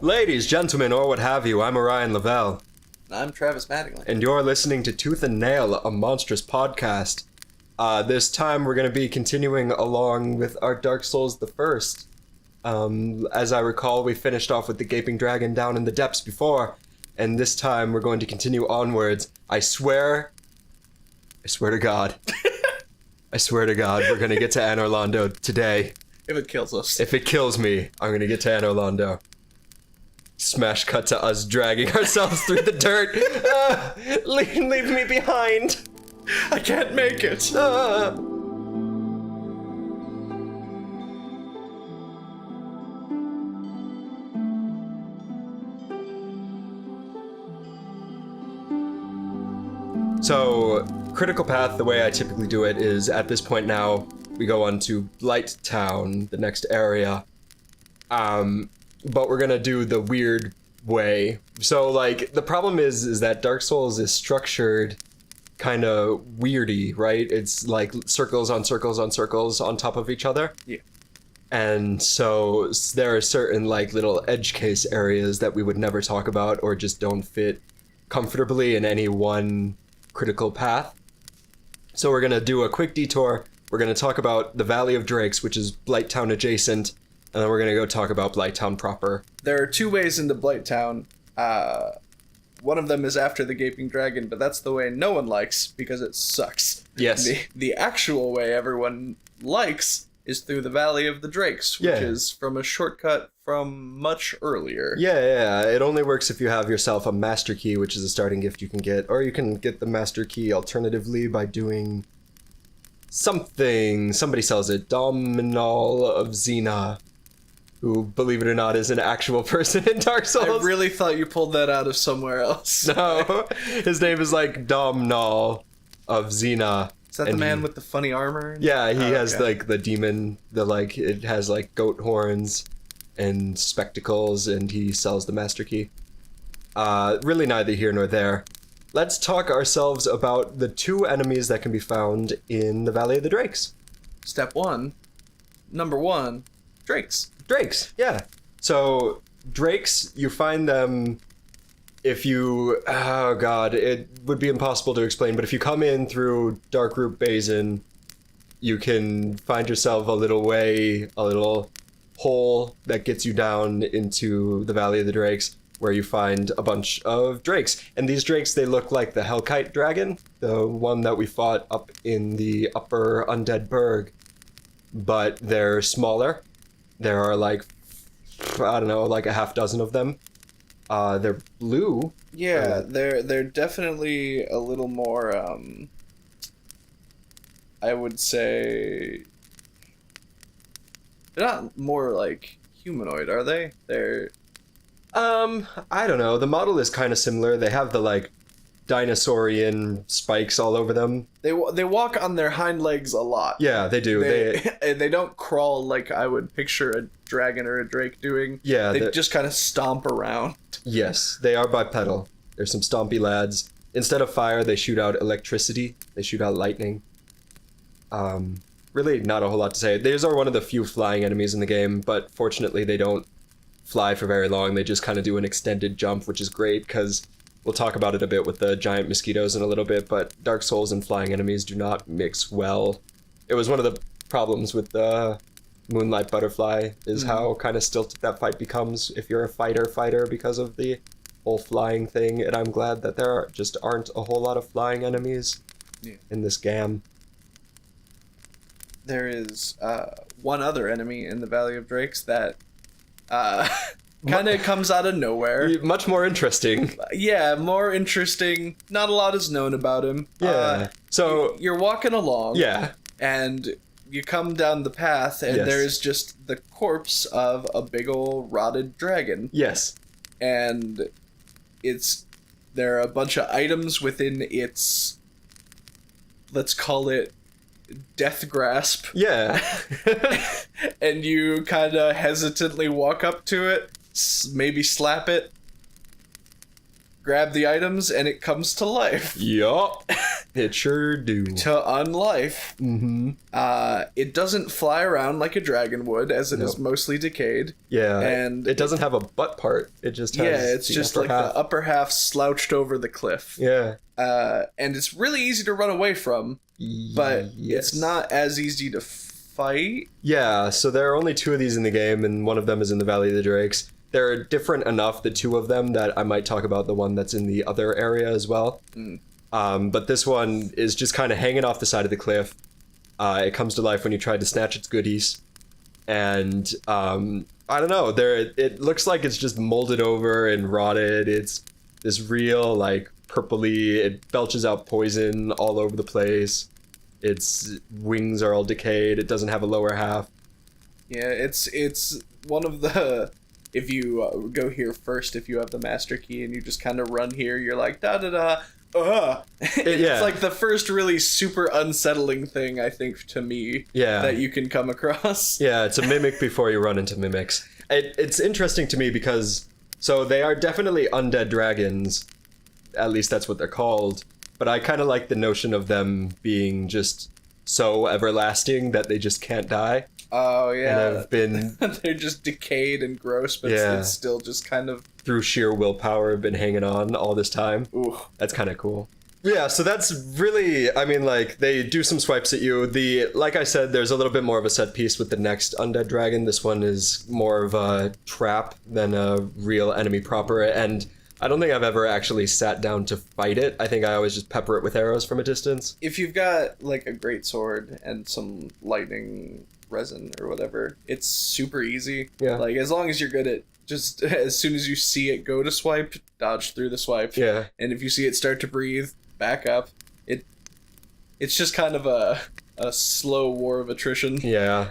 Ladies, gentlemen, or what have you, I'm Orion Lovell. I'm Travis Mattingly. And you're listening to Tooth and Nail, a monstrous podcast. This time we're going to be continuing along with our Dark Souls the First. As I recall, we finished off with the Gaping Dragon down in the depths before, and this time we're going to continue onwards. I swear to God. I swear to God, we're going to get to Anor Londo today. If it kills us. If it kills me, I'm going to get to Anor Londo. Smash cut to us dragging ourselves through the dirt. Leave me behind. I can't make it. So, critical path, the way I typically do it is, at this point now, we go on to Blighttown, the next area. But we're gonna do the weird way. So, like, the problem is that Dark Souls is structured kind of weirdy, right? It's like circles on circles on circles on top of each other. Yeah. And so there are certain, like, little edge case areas that we would never talk about or just don't fit comfortably in any one critical path. So we're gonna do a quick detour. We're gonna talk about the Valley of Drakes, which is Blighttown adjacent, and then we're gonna go talk about Blighttown proper. There are two ways into Blighttown. One of them is after the Gaping Dragon, but that's the way no one likes because it sucks. Yes. The actual way everyone likes is through the Valley of the Drakes, which is from a shortcut from much earlier. Yeah. It only works if you have yourself a Master Key, which is a starting gift you can get, or you can get the Master Key alternatively by doing something. Somebody sells it. Dominal of Xena, who, believe it or not, is an actual person in Dark Souls. I really thought you pulled that out of somewhere else. No, his name is like Domnall of Xena. Is that the man with the funny armor? Yeah, he has like the demon, it has like goat horns and spectacles, and he sells the Master Key. Really neither here nor there. Let's talk ourselves about the two enemies that can be found in the Valley of the Drakes. Step one. Number one, Drakes. Drakes, yeah. So, Drakes, you find them if you... Oh, God, it would be impossible to explain, but if you come in through Darkroot Basin, you can find yourself a little hole that gets you down into the Valley of the Drakes, where you find a bunch of drakes. And these drakes, they look like the Hellkite dragon, the one that we fought up in the upper Undead Burg, but they're smaller. There are like, I don't know, like a half dozen of them. They're blue. Yeah, they're definitely a little more, I would say, they're not more like humanoid, are they? They're... I don't know. The model is kind of similar. They have the, like, dinosaurian spikes all over them. They walk on their hind legs a lot. Yeah, they do. They don't crawl like I would picture a dragon or a drake doing. Yeah. They just kind of stomp around. Yes, they are bipedal. They're some stompy lads. Instead of fire, they shoot out electricity. They shoot out lightning. Really not a whole lot to say. These are one of the few flying enemies in the game, but fortunately they don't fly for very long. They just kind of do an extended jump, which is great because we'll talk about it a bit with the giant mosquitoes in a little bit, but Dark Souls and flying enemies do not mix well. It was one of the problems with the Moonlight Butterfly, is how kind of stilted that fight becomes if you're a fighter because of the whole flying thing, and I'm glad that there just aren't a whole lot of flying enemies in this game. There is one other enemy in the Valley of Drakes that kind of comes out of nowhere. Much more interesting. Yeah, more interesting. Not a lot is known about him. Yeah. So you're walking along. Yeah. And you come down the path, and there's just the corpse of a big ol' rotted dragon. Yes. And there are a bunch of items within its, let's call it, death grasp. Yeah. And you kind of hesitantly walk up to it, maybe slap it, grab the items, and it comes to life. Yup. It sure do. To unlife. Mm-hmm. It doesn't fly around like a dragon would, as it is mostly decayed. Yeah. And it doesn't have a butt part. It just has it's just like half. the upper half slouched over the cliff. Yeah. And it's really easy to run away from, but it's not as easy to fight. Yeah, so there are only 2 of these in the game, and one of them is in the Valley of the Drakes. They're different enough, the 2 of them, that I might talk about the one that's in the other area as well. But this one is just kind of hanging off the side of the cliff. It comes to life when you try to snatch its goodies. And I don't know, it looks like it's just molded over and rotted. It's this real, like, purpley, it belches out poison all over the place. Its wings are all decayed. It doesn't have a lower half. Yeah, it's one of the... If you go here first, if you have the master key and you just kind of run here, you're like, da-da-da, It's like the first really super unsettling thing, I think, to me, that you can come across. Yeah, it's a mimic before you run into mimics. It's interesting to me because, so they are definitely undead dragons, at least that's what they're called, but I kind of like the notion of them being just so everlasting that they just can't die. Oh, yeah. And have been... They're just decayed and gross, but it's still just kind of... Through sheer willpower, have been hanging on all this time. Ooh. That's kind of cool. Yeah, so that's really... I mean, like, they do some swipes at you. Like I said, there's a little bit more of a set piece with the next undead dragon. This one is more of a trap than a real enemy proper, and I don't think I've ever actually sat down to fight it. I think I always just pepper it with arrows from a distance. If you've got, like, a great sword and some lightning resin or whatever, it's super easy. Yeah. Like, as long as you're good at just as soon as you see it go to swipe, dodge through the swipe. Yeah. And if you see it start to breathe, back up. It's just kind of a slow war of attrition. Yeah.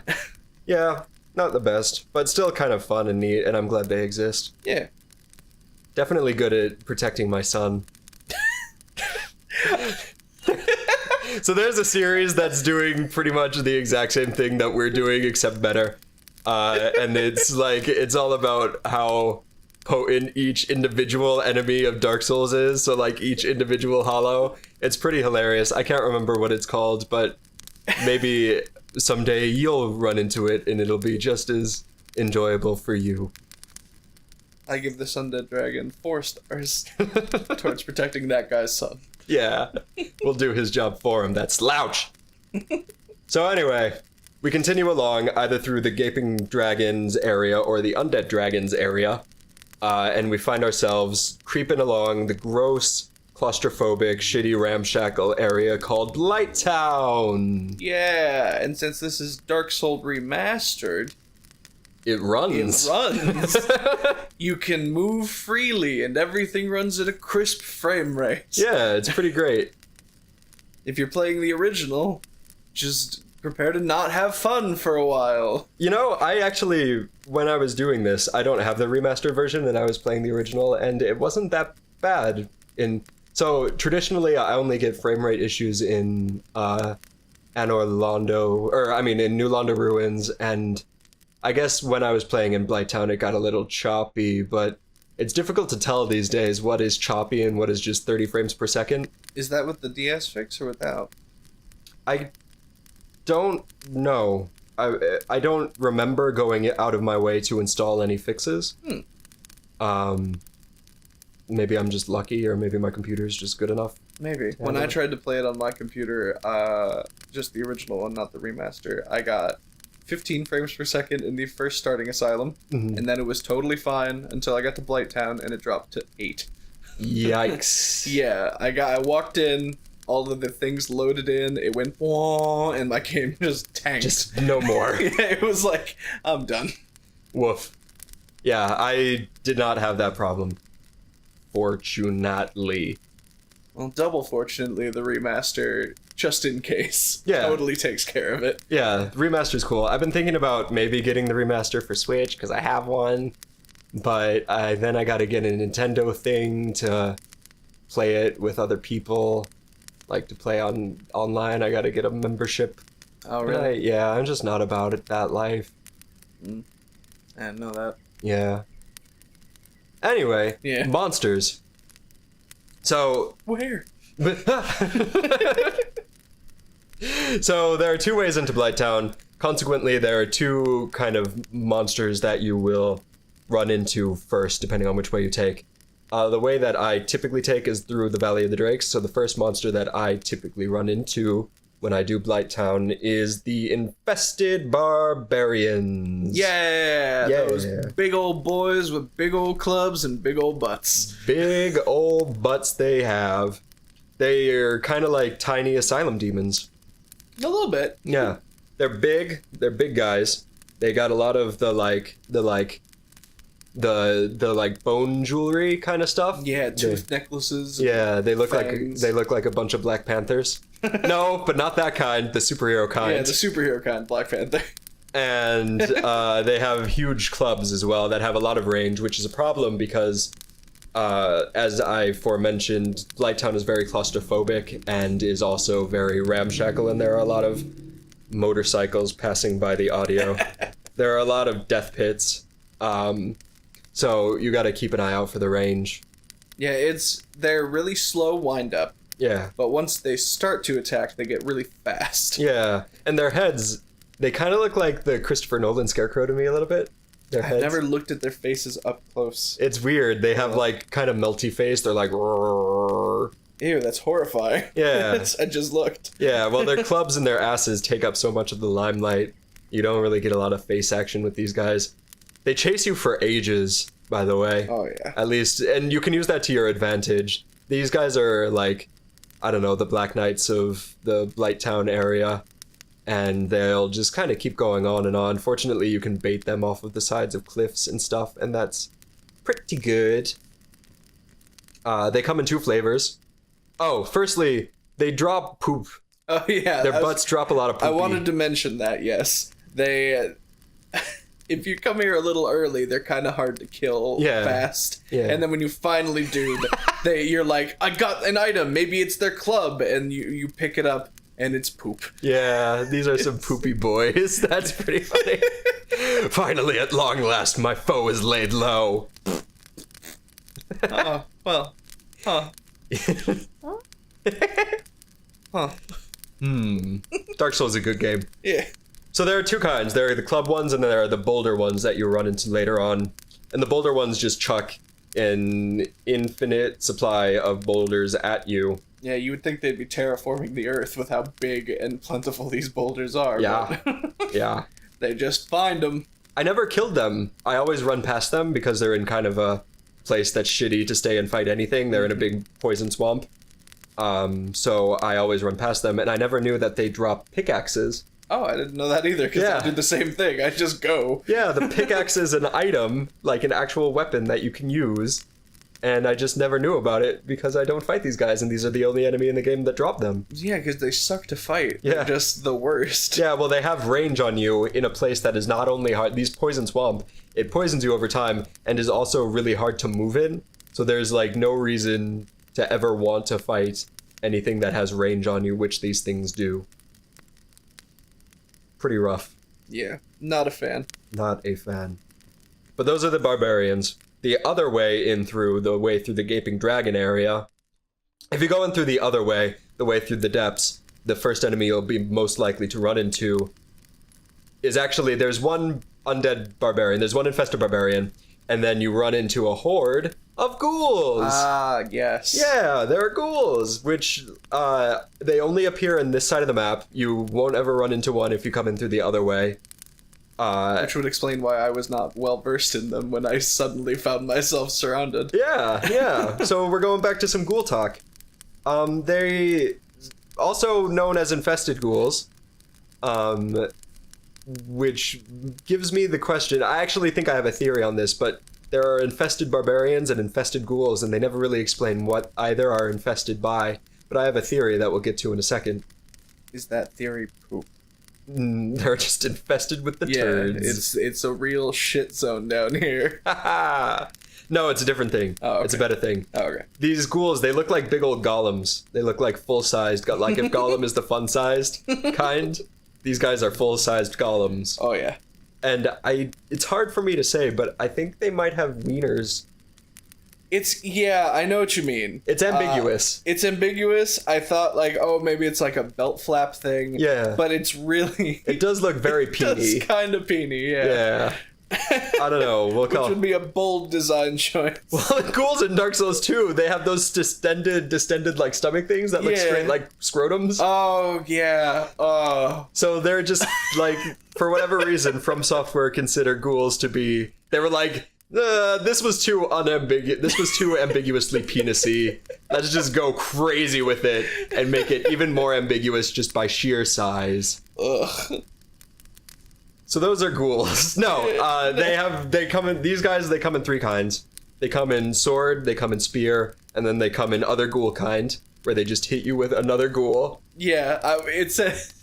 Yeah, not the best, but still kind of fun and neat, and I'm glad they exist. Yeah. Definitely good at protecting my son. So there's a series that's doing pretty much the exact same thing that we're doing, except better. And it's like, it's all about how potent each individual enemy of Dark Souls is. So like each individual hollow. It's pretty hilarious. I can't remember what it's called, but maybe someday you'll run into it and it'll be just as enjoyable for you. I give this undead dragon 4 stars towards protecting that guy's son. Yeah, we'll do his job for him, that slouch. So anyway, we continue along either through the Gaping Dragons area or the Undead Dragons area, and we find ourselves creeping along the gross, claustrophobic, shitty, ramshackle area called Blighttown. Yeah, and since this is Dark Souls Remastered... It runs. You can move freely, and everything runs at a crisp frame rate. Yeah, it's pretty great. If you're playing the original, just prepare to not have fun for a while. You know, I actually, when I was doing this, I don't have the remastered version, and I was playing the original, and it wasn't that bad. So, traditionally, I only get frame rate issues in Anor Londo, in New Londo Ruins, and I guess when I was playing in Blighttown, it got a little choppy, but it's difficult to tell these days what is choppy and what is just 30 frames per second. Is that with the DS fix or without? I don't know. I don't remember going out of my way to install any fixes. Maybe I'm just lucky, or maybe my computer's just good enough. Maybe. When I tried to play it on my computer, just the original one, not the remaster, I got 15 frames per second in the first starting asylum, and then it was totally fine until I got to Blighttown, and it dropped to 8. Yikes. Yeah, I walked in, all of the things loaded in, it went wah, and my game just tanked. Just no more. Yeah, it was like, I'm done. Woof. Yeah, I did not have that problem. Fortunately. Well, double fortunately, the remaster, just in case, totally takes care of it. Yeah, the remaster's cool. I've been thinking about maybe getting the remaster for Switch, because I have one, but then I gotta get a Nintendo thing to play it with other people, like to play online. I gotta get a membership. Oh, really? Yeah, I'm just not about it, that life. I didn't know that. Yeah. Anyway, monsters. So Where? So there are two ways into Blighttown. Consequently, there are two kind of monsters that you will run into first, depending on which way you take. The way that I typically take is through the Valley of the Drakes. So the first monster that I typically run into when I do Blighttown is the infested barbarians. Yeah, those big old boys with big old clubs and big old butts. Big old butts they have. They are kind of like tiny asylum demons. A little bit. Yeah. They're big guys. They got a lot of the bone jewelry kind of stuff. Yeah, tooth necklaces. Yeah, they look like a bunch of Black Panthers. No, but not that kind, the superhero kind. Yeah, the superhero kind, Black Panther. And they have huge clubs as well that have a lot of range, which is a problem because as I aforementioned, Blighttown is very claustrophobic and is also very ramshackle, and there are a lot of motorcycles passing by the audio. There are a lot of death pits, so you got to keep an eye out for the range. Yeah, they're really slow wind up. Yeah. But once they start to attack, they get really fast. Yeah, and their heads, they kind of look like the Christopher Nolan Scarecrow to me a little bit. I've never looked at their faces up close. It's weird. They have like kind of melty face. They're like, roar. Ew, that's horrifying. Yeah. I just looked. Yeah, well, their clubs and their asses take up so much of the limelight. You don't really get a lot of face action with these guys. They chase you for ages, by the way. Oh, yeah. At least, and you can use that to your advantage. These guys are like, I don't know, the Black Knights of the Blighttown area. And they'll just kind of keep going on and on. Fortunately, you can bait them off of the sides of cliffs and stuff, and that's pretty good. They come in two flavors. Oh, firstly, they drop poop. Oh, yeah. Their butts drop a lot of poop. I wanted to mention that, yes. They... if you come here a little early, they're kind of hard to kill fast. Yeah. And then when you finally do, you're like, I got an item. Maybe it's their club. And you pick it up. And it's poop. Yeah, these are some poopy boys. That's pretty funny. Finally, at long last, my foe is laid low. Oh, well. Huh. Huh. Dark Souls is a good game. Yeah. So there are two kinds. There are the club ones, and there are the boulder ones that you run into later on. And the boulder ones just chuck an infinite supply of boulders at you. Yeah, you would think they'd be terraforming the earth with how big and plentiful these boulders are. Yeah. But Yeah. They just find them. I never killed them. I always run past them because they're in kind of a place that's shitty to stay and fight anything. They're in a big poison swamp. So I always run past them, and I never knew that they drop pickaxes. Oh, I didn't know that either, because I do the same thing. I just go. Yeah, the pickaxe is an item, like an actual weapon that you can use. And I just never knew about it because I don't fight these guys, and these are the only enemy in the game that drop them. Yeah, because they suck to fight. Yeah. They're just the worst. Yeah, well, they have range on you in a place that is not only hard. These poison swamp, it poisons you over time and is also really hard to move in. So there's like no reason to ever want to fight anything that has range on you, which these things do. Pretty rough. Yeah, not a fan. Not a fan. But those are the barbarians. The other way in through the Gaping Dragon area, if you go in through the other way, the way through the depths, the first enemy you'll be most likely to run into is actually, there's one undead barbarian, there's one infested barbarian, and then you run into a horde of ghouls. Ah, yes. Yeah, there are ghouls, which they only appear in this side of the map. You won't ever run into one if you come in through the other way. Which would explain why I was not well versed in them when I suddenly found myself surrounded. Yeah. So we're going back to some ghoul talk. They also known as infested ghouls, which gives me the question. I actually think I have a theory on this, but there are infested barbarians and infested ghouls, and they never really explain what either are infested by. But I have a theory that we'll get to in a second. Is that theory poop? They're just infested with the turds. It's a real shit zone down here. No, it's a different thing. Oh, okay. It's a better thing. Oh, okay. These ghouls, they look like big old golems. They look like full-sized, like if Gollum is the fun-sized kind, these guys are full-sized golems. Oh, yeah. And it's hard for me to say, but I think they might have wieners. Yeah, I know what you mean. It's ambiguous. It's ambiguous. I thought like, oh, maybe it's like a belt flap thing. Yeah. But it's really... It does look very peeny. It's kind of peeny, yeah. Yeah. I don't know. Which would be a bold design choice. Well, the ghouls in Dark Souls 2, they have those distended like stomach things that look straight like scrotums. Oh, yeah. Oh. So they're just like, for whatever reason, From Software consider ghouls to be... They were like, this was too ambiguously penisy. Let's just go crazy with it and make it even more ambiguous just by sheer size. Ugh. So those are ghouls. No, they come in 3 kinds. They come in sword, they come in spear, and then they come in other ghoul kind, where they just hit you with another ghoul. Yeah, it says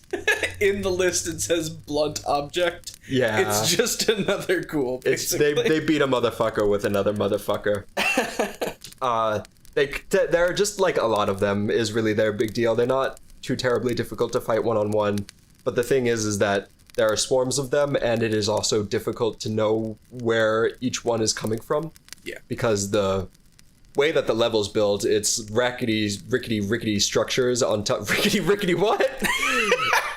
in the list it says blunt object. Yeah. It's just another ghoul, basically. They beat a motherfucker with another motherfucker. There are just like a lot of them is really their big deal. They're not too terribly difficult to fight one-on-one, but the thing is that there are swarms of them, and it is also difficult to know where each one is coming from. Yeah. Because the way that the level's built, it's rickety structures on top. Rickety what?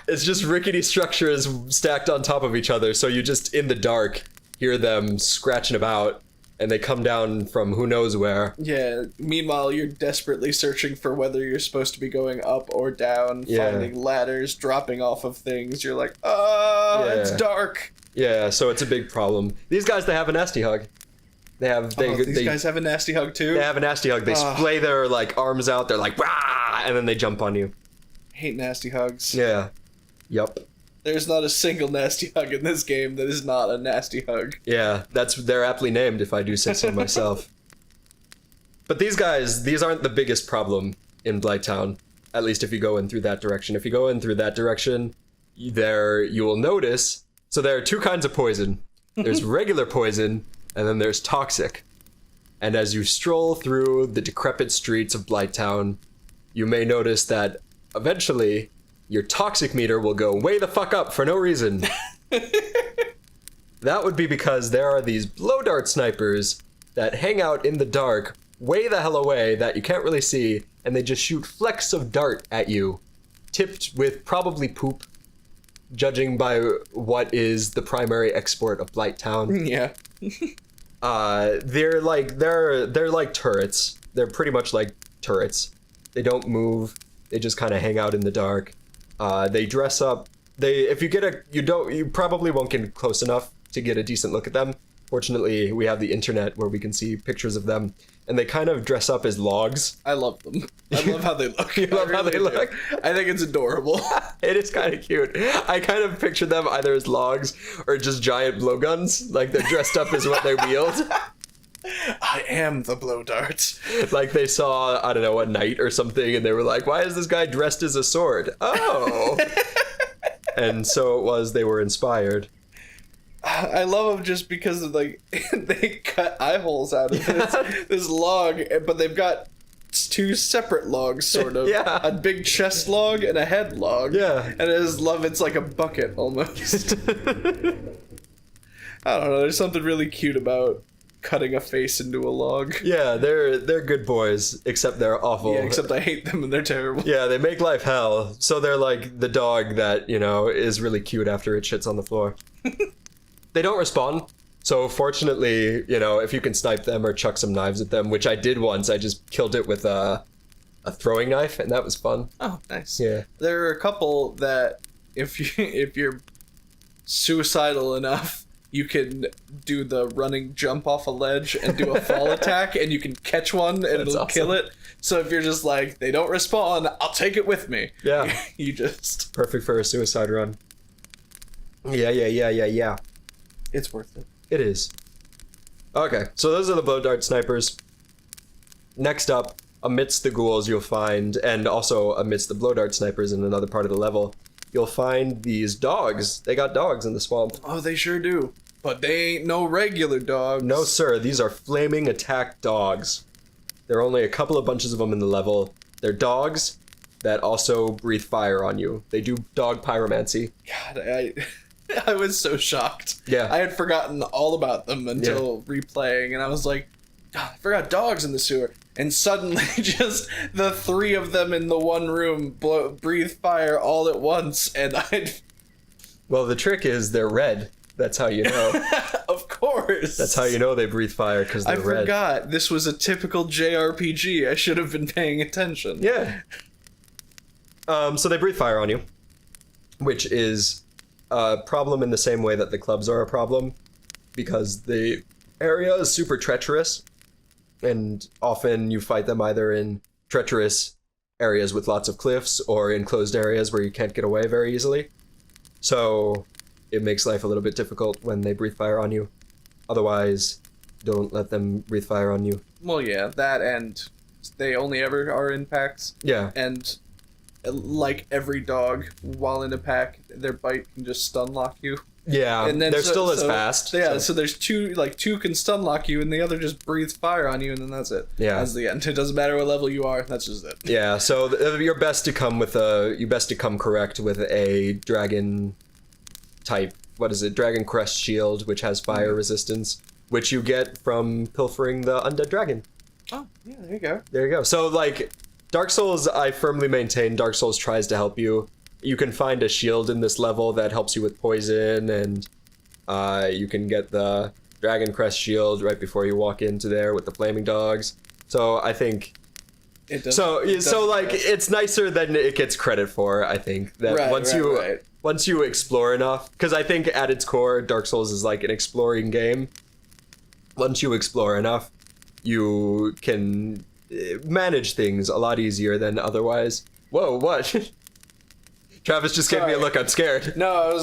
It's just rickety structures stacked on top of each other, so you just, in the dark, hear them scratching about, and they come down from who knows where. Yeah, meanwhile, you're desperately searching for whether you're supposed to be going up or down, finding ladders, dropping off of things. You're like, it's dark. Yeah, so it's a big problem. These guys, they have a nasty hug. These guys have a nasty hug too? They have a nasty hug. They splay their like arms out, they're like, rah, and then they jump on you. Hate nasty hugs. Yeah. Yup. There's not a single nasty hug in this game that is not a nasty hug. Yeah, they're aptly named, if I do say so myself. But these aren't the biggest problem in Blighttown, at least if you go in through that direction. If you go in through that direction, you will notice, so there are 2 kinds of poison. There's regular poison, and then there's toxic. And as you stroll through the decrepit streets of Blighttown, you may notice that eventually your toxic meter will go way the fuck up for no reason. That would be because there are these blow dart snipers that hang out in the dark way the hell away that you can't really see, and they just shoot flecks of dart at you, tipped with probably poop, judging by what is the primary export of Blighttown. Yeah. They're like turrets. They're pretty much like turrets. They don't move. They just kind of hang out in the dark. They dress up. You probably won't get close enough to get a decent look at them. Fortunately, we have the internet where we can see pictures of them, and they kind of dress up as logs. I love them. I love how they look. You love how they look? I think it's adorable. It is kind of cute. I kind of picture them either as logs or just giant blowguns. Like they're dressed up as what they wield. I am the blow dart. Like they saw, I don't know, a knight or something, and they were like, why is this guy dressed as a sword? Oh. And so it was, they were inspired. I love them just because of, like, they cut eye holes out of this log, but they've got 2 separate logs, sort of. Yeah. A big chest log and a head log. Yeah. And I just love it's like a bucket, almost. I don't know, there's something really cute about cutting a face into a log. Yeah, they're good boys, except they're awful. Yeah, except I hate them and they're terrible. Yeah, they make life hell. So they're like the dog that, is really cute after it shits on the floor. They don't respawn. So fortunately, if you can snipe them or chuck some knives at them, which I did once, I just killed it with a throwing knife, and that was fun. Oh, nice. Yeah. There are a couple that if you're suicidal enough, you can do the running jump off a ledge and do a fall attack, and you can catch one and it'll kill it. So if you're just like, they don't respawn, I'll take it with me. Yeah. You just... Perfect for a suicide run. Yeah. It's worth it. It is. Okay, so those are the blow dart snipers. Next up, amidst the ghouls you'll find, and also amidst the blow dart snipers in another part of the level, you'll find these dogs. They got dogs in the swamp. Oh, they sure do. But they ain't no regular dogs. No, sir. These are flaming attack dogs. There are only a couple of bunches of them in the level. They're dogs that also breathe fire on you. They do dog pyromancy. God, I was so shocked. Yeah. I had forgotten all about them until replaying, and I was like, I forgot dogs in the sewer. And suddenly, just the three of them in the one room breathe fire all at once, and Well, the trick is they're red. That's how you know. Of course. That's how you know they breathe fire, because they're red. I forgot. This was a typical JRPG. I should have been paying attention. Yeah. So they breathe fire on you, which is a problem in the same way that the clubs are a problem, because the area is super treacherous, and often you fight them either in treacherous areas with lots of cliffs or in closed areas where you can't get away very easily. So it makes life a little bit difficult when they breathe fire on you. Otherwise, don't let them breathe fire on you. Well, yeah, that, and they only ever are in packs. Yeah. And like every dog, while in a pack, their bite can just stun lock you. Yeah, and then they're still as fast. Yeah, so there's two can stun lock you, and the other just breathes fire on you, and then that's it. Yeah, that's the end. It doesn't matter what level you are. That's just it. Yeah, so you're best to come correct with a dragon type. What is it? Dragon Crest Shield, which has fire resistance, which you get from pilfering the undead dragon. Oh, yeah, there you go. There you go. So like, Dark Souls, I firmly maintain Dark Souls tries to help you. You can find a shield in this level that helps you with poison, and you can get the Dragon Crest shield right before you walk into there with the flaming dogs. So I think it's nicer than it gets credit for. I think that once you explore enough, because I think at its core, Dark Souls is like an exploring game. Once you explore enough, you can manage things a lot easier than otherwise. Whoa, what? Travis just gave me a look. I'm scared. No,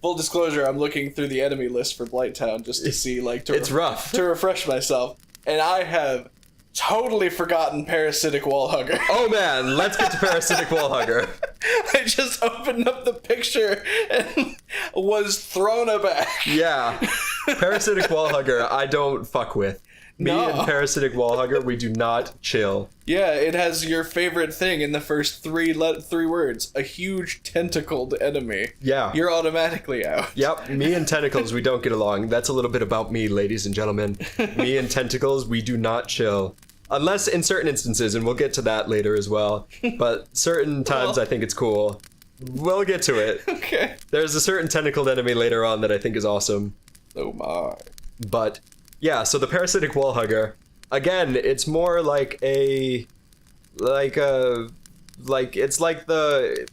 full disclosure, I'm looking through the enemy list for Blighttown just to see, like, it's rough. To refresh myself. And I have totally forgotten Parasitic Wallhugger. Oh man, let's get to Parasitic Wallhugger. I just opened up the picture and was thrown aback. Yeah. Parasitic Wallhugger, I don't fuck with. Me and Parasitic Wallhugger, we do not chill. Yeah, it has your favorite thing in the first three words. A huge tentacled enemy. Yeah. You're automatically out. Yep, me and tentacles, we don't get along. That's a little bit about me, ladies and gentlemen. Me and tentacles, we do not chill. Unless in certain instances, and we'll get to that later as well. But certain times I think it's cool. We'll get to it. Okay. There's a certain tentacled enemy later on that I think is awesome. Oh my. But yeah, so the Parasitic Wallhugger, again, it's more like it's like the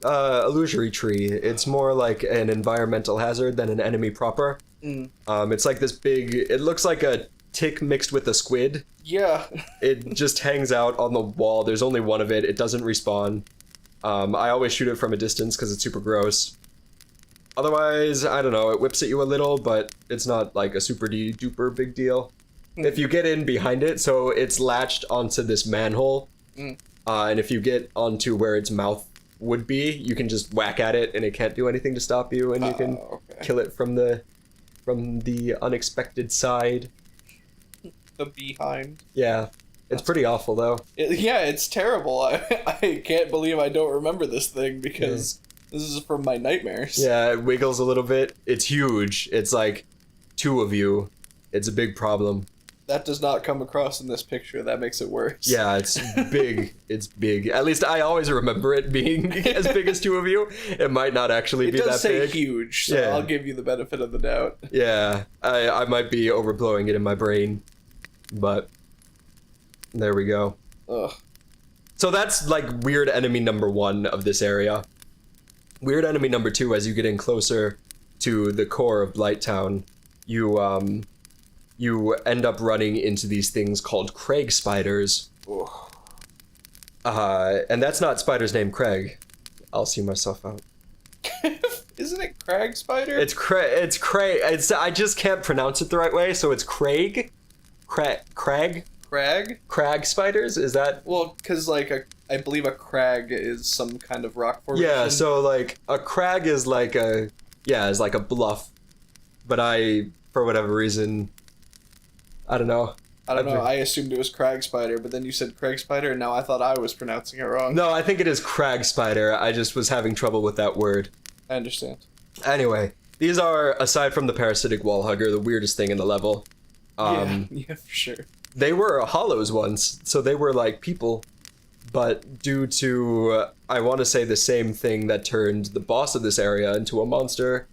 illusory tree. It's more like an environmental hazard than an enemy proper. It's like this big, it looks like a tick mixed with a squid. Yeah. It just hangs out on the wall. There's only one of it. It doesn't respawn. I always shoot it from a distance because it's super gross. Otherwise, I don't know, it whips at you a little, but it's not like a super duper big deal. If you get in behind it, so it's latched onto this manhole, and if you get onto where its mouth would be, you can just whack at it and it can't do anything to stop you, and you can kill it from the unexpected side. The behind. Yeah. It's pretty awful, though. It's terrible. I can't believe I don't remember this thing, because... Yeah. This is from my nightmares. Yeah, it wiggles a little bit. It's huge. It's like 2 of you. It's a big problem. That does not come across in this picture. That makes it worse. Yeah, it's big. It's big. At least I always remember it being as big as 2 of you. It might not actually be that big. It does say huge, so I'll give you the benefit of the doubt. Yeah, I might be overblowing it in my brain. But there we go. Ugh. So that's like weird enemy number 1 of this area. Weird enemy number 2, as you get in closer to the core of Blighttown, you end up running into these things called Craig spiders. And that's not spider's name, Craig. I'll see myself out. Isn't it Crag spider? It's Craig. I just can't pronounce it the right way, so it's Craig. Crag spiders? Is that? Well, because I believe a crag is some kind of rock formation. Yeah, so like a crag is like a bluff, but for whatever reason, I don't know. I assumed it was crag spider, but then you said Craig spider, and now I thought I was pronouncing it wrong. No, I think it is crag spider. I just was having trouble with that word. I understand. Anyway, These are, aside from the parasitic wall hugger, the weirdest thing in the level. Yeah, for sure. They were hollows once, so they were like people. But due to, I want to say the same thing that turned the boss of this area into a monster,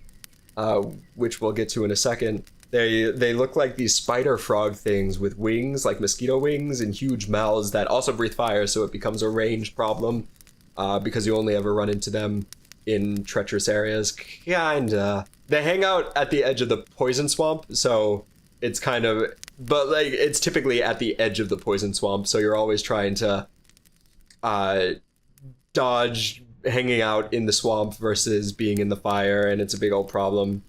which we'll get to in a second, they look like these spider frog things with wings, like mosquito wings, and huge mouths that also breathe fire, so it becomes a ranged problem, because you only ever run into them in treacherous areas. Kinda. They hang out at the edge of the poison swamp, so it's kind of... But, like, it's typically at the edge of the poison swamp, so you're always trying to dodge hanging out in the swamp versus being in the fire, and it's a big old problem.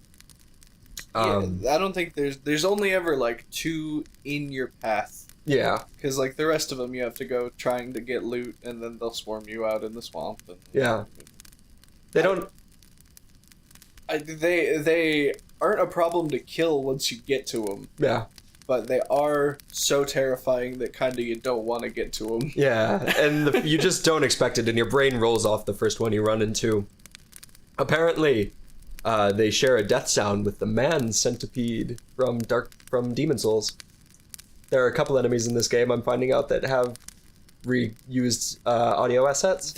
I don't think there's only ever like 2 in your path. Yeah. Because like the rest of them you have to go trying to get loot, and then they'll swarm you out in the swamp. And, yeah. They don't... They aren't a problem to kill once you get to them. Yeah. But they are so terrifying that kind of you don't want to get to them. Yeah, and you just don't expect it, and your brain rolls off the first one you run into. Apparently, they share a death sound with the man centipede from Demon Souls. There are a couple enemies in this game I'm finding out that have reused audio assets.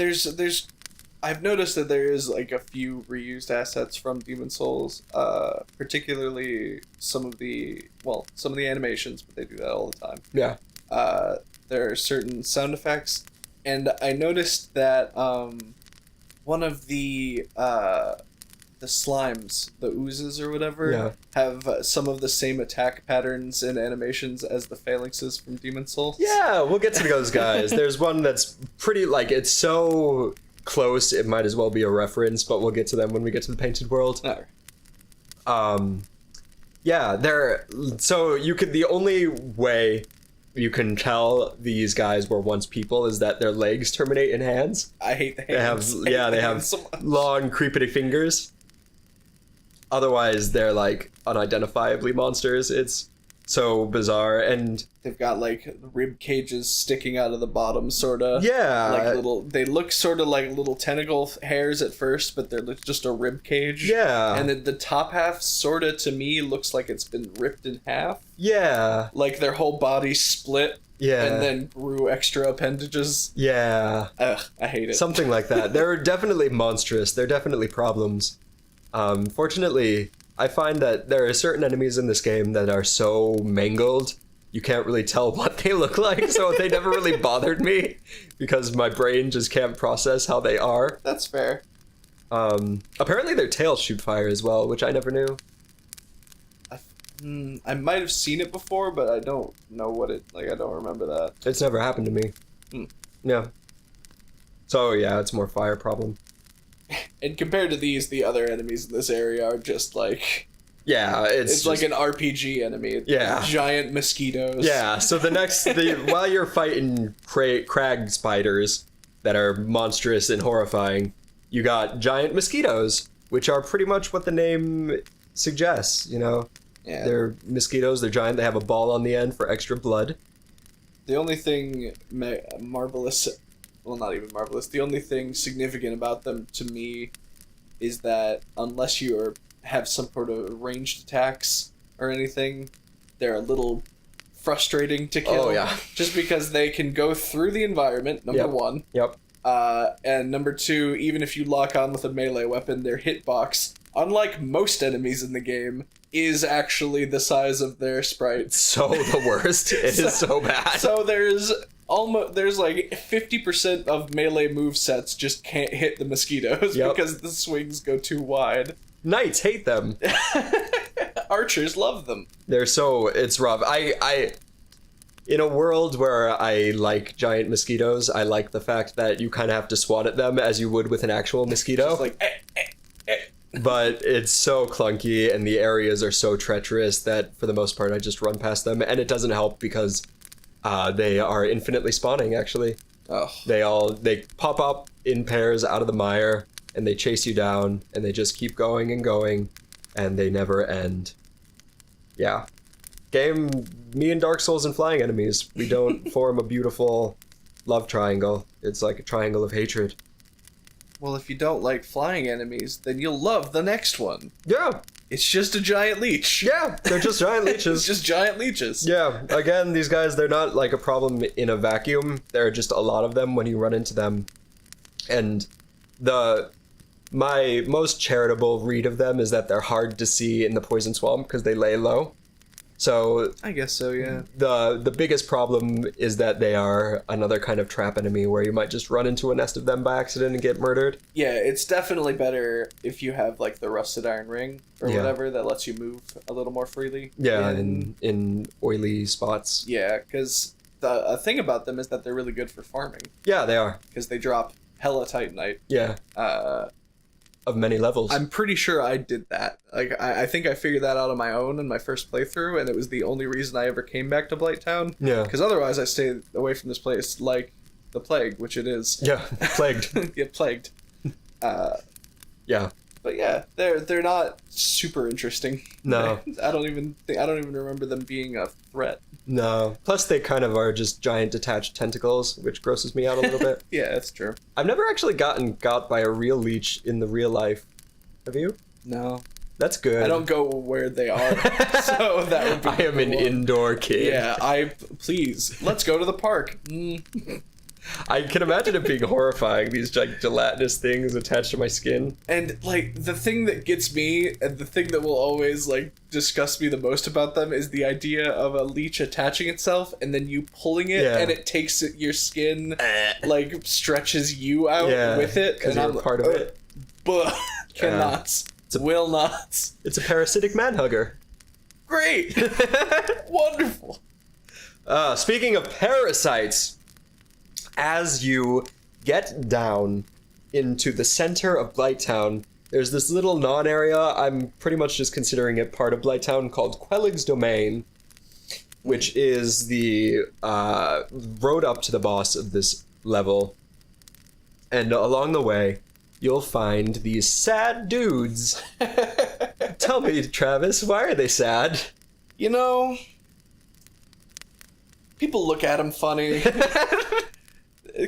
I've noticed that there is like a few reused assets from Demon Souls, particularly some of the animations, but they do that all the time. Yeah. There are certain sound effects, and I noticed that one of the slimes, the oozes or whatever, have some of the same attack patterns and animations as the phalanxes from Demon Souls. Yeah, we'll get to those guys. There's one that's pretty, like, it's so close it might as well be a reference, but we'll get to them when we get to the painted world. Yeah, so the only way you can tell these guys were once people is that their legs terminate in hands. I hate the hands. They have so long creepy fingers. Otherwise they're like unidentifiably monsters. It's so bizarre, and they've got like rib cages sticking out of the bottom, sorta. Yeah, like they look sort of like little tentacle hairs at first, but they're just a rib cage. Yeah, and then the top half sorta to me looks like it's been ripped in half. Yeah, like their whole body split. Yeah, and then grew extra appendages. Yeah, ugh, I hate it. Something like that. They're definitely monstrous. They're definitely problems. Fortunately, I find that there are certain enemies in this game that are so mangled, you can't really tell what they look like, so they never really bothered me, because my brain just can't process how they are. That's fair. Apparently their tails shoot fire as well, which I never knew. I might have seen it before, but I don't know what I don't remember that. It's never happened to me. Yeah. So yeah, it's more fire problem. And compared to these, the other enemies in this area are just like... Yeah, it's like an RPG enemy. Yeah. Giant mosquitoes. Yeah, so while you're fighting crag spiders that are monstrous and horrifying, you got giant mosquitoes, which are pretty much what the name suggests, you know? Yeah. They're mosquitoes, they're giant, they have a ball on the end for extra blood. The only thing marvelous... Well, not even marvelous. The only thing significant about them to me is that unless you have some sort of ranged attacks or anything, they're a little frustrating to kill. Oh, yeah. Just because they can go through the environment, number one. Yep. And number two, even if you lock on with a melee weapon, their hitbox, unlike most enemies in the game, is actually the size of their sprite. It's so the worst. It is so bad. So there's like 50% of melee movesets just can't hit the mosquitoes because the swings go too wide. Knights hate them. Archers love them. It's rough. I in a world where I like giant mosquitoes, I like the fact that you kind of have to swat at them as you would with an actual mosquito. Just like, But it's so clunky and the areas are so treacherous that for the most part I just run past them, and it doesn't help because they are infinitely spawning, actually. Oh. They pop up in pairs out of the mire, and they chase you down, and they just keep going and going, and they never end. Yeah. Me and Dark Souls and flying enemies, we don't form a beautiful love triangle. It's like a triangle of hatred. Well, if you don't like flying enemies, then you'll love the next one. Yeah. It's just a giant leech. Yeah, they're just giant leeches. It's just giant leeches. Yeah, again, these guys, they're not like a problem in a vacuum. There are just a lot of them when you run into them. And my most charitable read of them is that they're hard to see in the poison swamp because they lay low. So I guess so, yeah. The biggest problem is that they are another kind of trap enemy where you might just run into a nest of them by accident and get murdered. Yeah, it's definitely better if you have like the rusted iron ring or whatever that lets you move a little more freely. Yeah, in oily spots. Yeah, because the thing about them is that they're really good for farming. Yeah, they are. Because they drop hella titanite. Yeah. Of many levels. I'm pretty sure I did that. Like, I think I figured that out on my own in my first playthrough, and it was the only reason I ever came back to Blighttown. Yeah. Because otherwise I stayed away from this place like the plague, which it is. Yeah, plagued. Yeah, plagued. Yeah. But yeah, they're not super interesting. No. I don't even remember them being a threat. No. Plus, they kind of are just giant detached tentacles, which grosses me out a little bit. Yeah, that's true. I've never actually gotten got by a real leech in the real life. Have you? No. That's good. I don't go where they are, so that would be I am an indoor kid. Yeah, please, let's go to the park. I can imagine it being horrifying, these like gelatinous things attached to my skin. And like the thing that gets me and the thing that will always like disgust me the most about them is the idea of a leech attaching itself and then you pulling it and it takes your skin, like stretches you out with it, because you're part of it. But cannot, will not. It's a parasitic manhugger. Great, wonderful. Speaking of parasites, as you get down into the center of Blighttown, there's this little non-area, I'm pretty much just considering it part of Blighttown, called Quellig's Domain, which is the road up to the boss of this level. And along the way, you'll find these sad dudes. Tell me, Travis, why are they sad? You know, people look at them funny.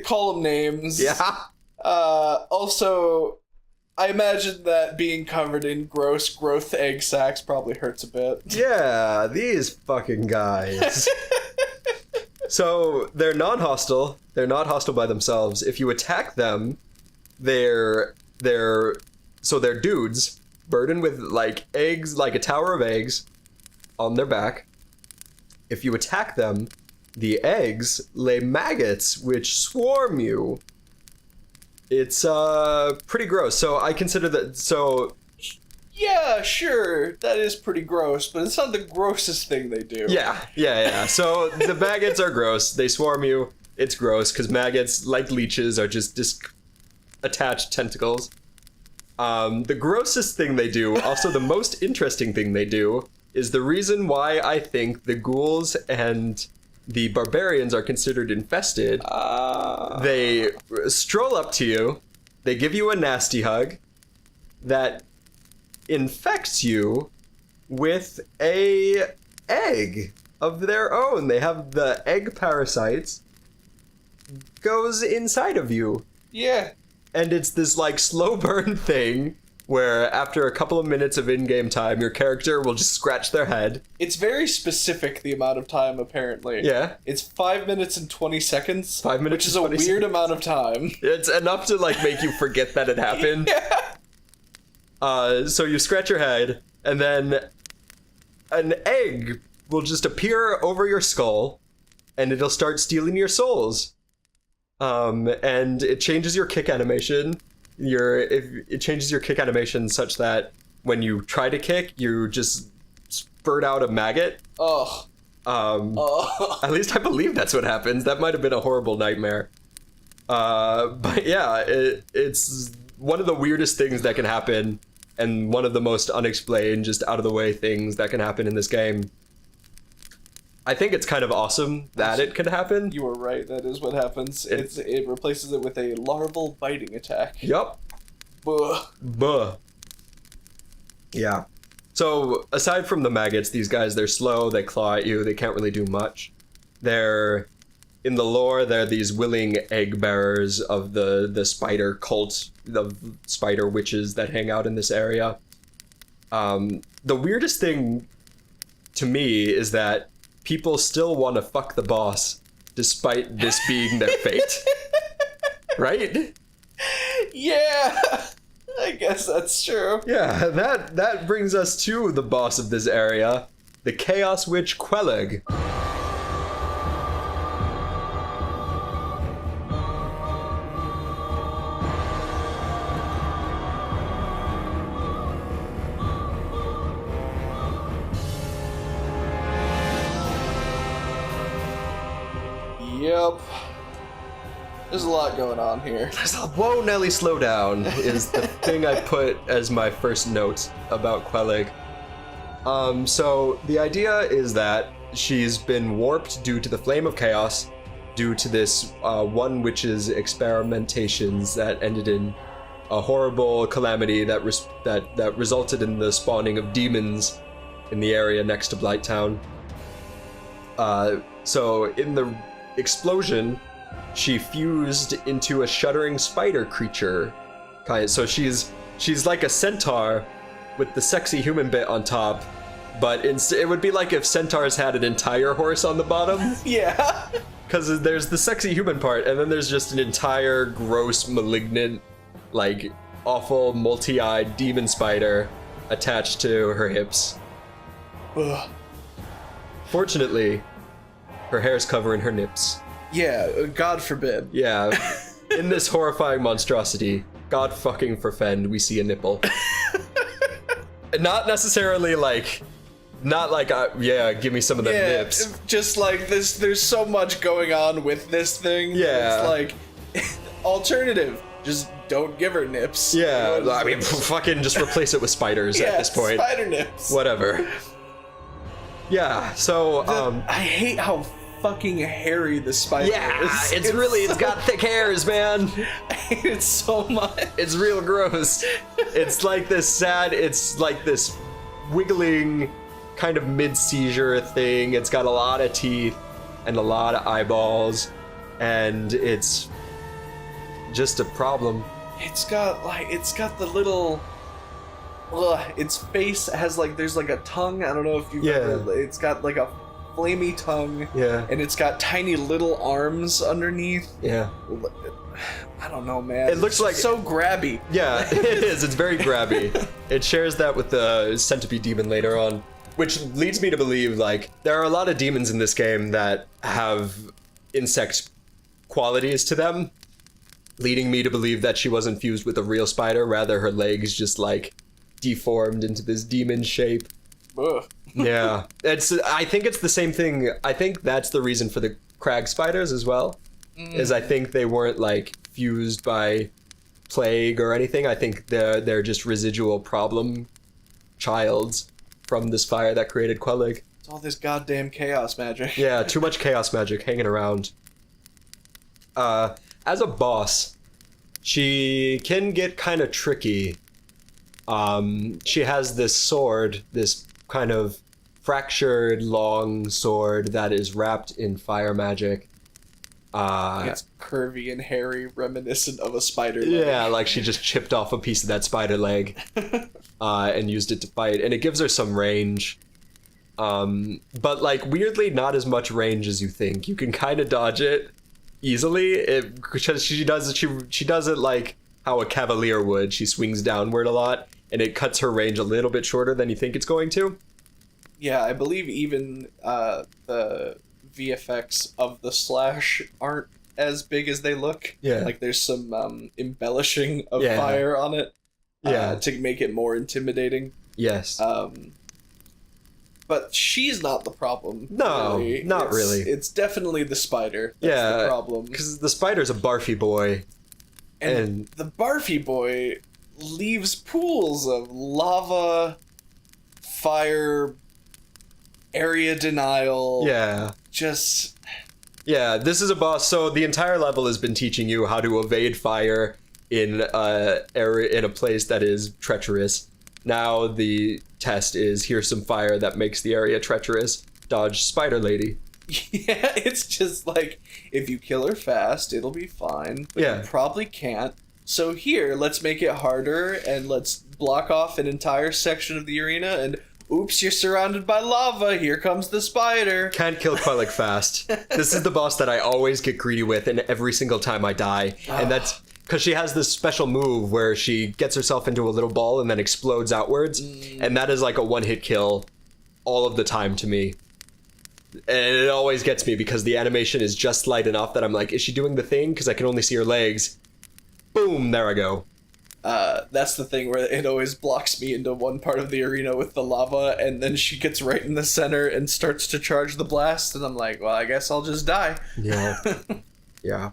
Call them names. Yeah. Also, I imagine that being covered in gross growth egg sacs probably hurts a bit. Yeah, these fucking guys. So, they're non-hostile. They're not hostile by themselves. If you attack them, they're dudes burdened with like eggs, like a tower of eggs on their back. If you attack them, the eggs lay maggots which swarm you. It's pretty gross. So I consider that. So yeah, sure, that is pretty gross, but it's not the grossest thing they do. Yeah. So the maggots are gross. They swarm you. It's gross because maggots, like leeches, are just attached tentacles. The grossest thing they do, also the most interesting thing they do, is the reason why I think the ghouls and the barbarians are considered infested. They stroll up to you, they give you a nasty hug that infects you with a egg of their own. They have the egg parasites goes inside of you. Yeah. And it's this like slow burn thing where after a couple of minutes of in-game time, your character will just scratch their head. It's very specific, the amount of time, apparently. Yeah. It's 5 minutes and 20 seconds. 5 minutes which is a weird amount of time. It's enough to like make you forget that it happened. Yeah. So you scratch your head, and then an egg will just appear over your skull, and it'll start stealing your souls. And it changes your kick animation. It changes your kick animation such that when you try to kick, you just spurt out a maggot. Ugh. At least I believe that's what happens. That might have been a horrible nightmare. But yeah, it's one of the weirdest things that can happen, and one of the most unexplained, just out of the way things that can happen in this game. I think it's kind of awesome that it can happen. You were right, that is what happens. It replaces it with a larval biting attack. Yup. Buh. Yeah. So, aside from the maggots, these guys, they're slow, they claw at you, they can't really do much. In the lore, they're these willing egg bearers of the spider cult, the spider witches that hang out in this area. The weirdest thing to me is that people still want to fuck the boss despite this being their fate. Right? Yeah, I guess that's true. Yeah, that brings us to the boss of this area, the Chaos Witch Quelleg. Yep. There's a lot going on here. Whoa, Nelly, slow down, is the thing I put as my first note about Quelleg. So the idea is that she's been warped due to the Flame of Chaos, due to this one witch's experimentations that ended in a horrible calamity that resulted in the spawning of demons in the area next to Blighttown. So in the explosion, she fused into a shuddering spider creature. So she's like a centaur with the sexy human bit on top, but it would be like if centaurs had an entire horse on the bottom. Yeah. Because there's the sexy human part, and then there's just an entire gross, malignant, like awful, multi-eyed demon spider attached to her hips. Ugh. Fortunately, her hair's covering her nips. Yeah, God forbid. Yeah, in this horrifying monstrosity, God fucking forfend, we see a nipple. Not necessarily like, yeah, give me some of them nips. Just like this, there's so much going on with this thing. Yeah. It's like, alternative, just don't give her nips. Yeah, I mean, fucking just replace it with spiders at this point. Spider nips. Whatever. Yeah, so, I hate how fucking hairy the spider is. It's got thick hairs, man. I hate it so much. It's real gross. It's like this wiggling kind of mid-seizure thing. It's got a lot of teeth and a lot of eyeballs, and it's just a problem. It's got the little... its face has there's a tongue. I don't know if you've ever... It's got like a flamey tongue. Yeah. And it's got tiny little arms underneath. Yeah. I don't know, man. It looks like... so grabby. Yeah, it is. It's very grabby. It shares that with the centipede demon later on, which leads me to believe, there are a lot of demons in this game that have insect qualities to them, leading me to believe that she wasn't fused with a real spider, rather her legs just, deformed into this demon shape. Ugh. Yeah. I think it's the same thing. I think that's the reason for the crag spiders as well, is I think they weren't, fused by plague or anything. I think they're just residual problem childs from this fire that created Quelleg. It's all this goddamn chaos magic. Yeah, too much chaos magic hanging around. As a boss, she can get kind of tricky. She has this sword, this kind of fractured long sword that is wrapped in fire magic. It's curvy and hairy, reminiscent of a spider leg. Yeah, like she just chipped off a piece of that spider leg and used it to fight, and it gives her some range. But weirdly not as much range as you think. You can kind of dodge it easily because she does it like how a cavalier would. She swings downward a lot, and it cuts her range a little bit shorter than you think it's going to. Yeah, I believe even the VFX of the slash aren't as big as they look. Yeah. There's some embellishing of fire on it. To make it more intimidating. Yes. But she's not the problem. No, really. Not really. It's definitely the spider that's the problem. Because the spider's a barfy boy. And the barfy boy leaves pools of lava, fire, area denial. Yeah. Just... Yeah, this is a boss. So the entire level has been teaching you how to evade fire in a place that is treacherous. Now the test is, here's some fire that makes the area treacherous. Dodge spider lady. Yeah, it's just if you kill her fast, it'll be fine. But Yeah. you probably can't. so here, let's make it harder, and let's block off an entire section of the arena, and oops, you're surrounded by lava, here comes the spider. Can't kill Quellic fast. This is the boss that I always get greedy with, and every single time I die. And that's because she has this special move where she gets herself into a little ball and then explodes outwards. And that is like a one-hit kill all of the time to me. And it always gets me because the animation is just light enough that I'm like, is she doing the thing? Because I can only see her legs. Boom, there I go. That's the thing where it always blocks me into one part of the arena with the lava, and then she gets right in the center and starts to charge the blast, and I'm like, well, I guess I'll just die. Yeah. Yeah.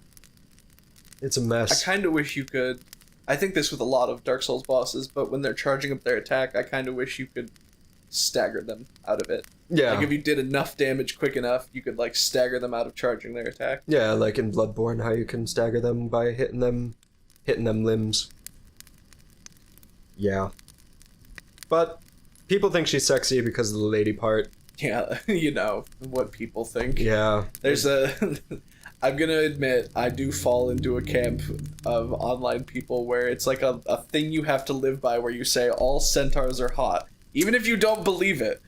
It's a mess. I kind of wish you could... I think this with a lot of Dark Souls bosses, but when they're charging up their attack, I kind of wish you could stagger them out of it. Yeah. Like, if you did enough damage quick enough, you could, like, stagger them out of charging their attack. Yeah, like in Bloodborne, how you can stagger them by hitting them limbs. Yeah. But people think she's sexy because of the lady part. Yeah, you know, what people think. Yeah. There's a... I'm gonna admit, I do fall into a camp of online people where it's like a thing you have to live by where you say all centaurs are hot. Even if you don't believe it,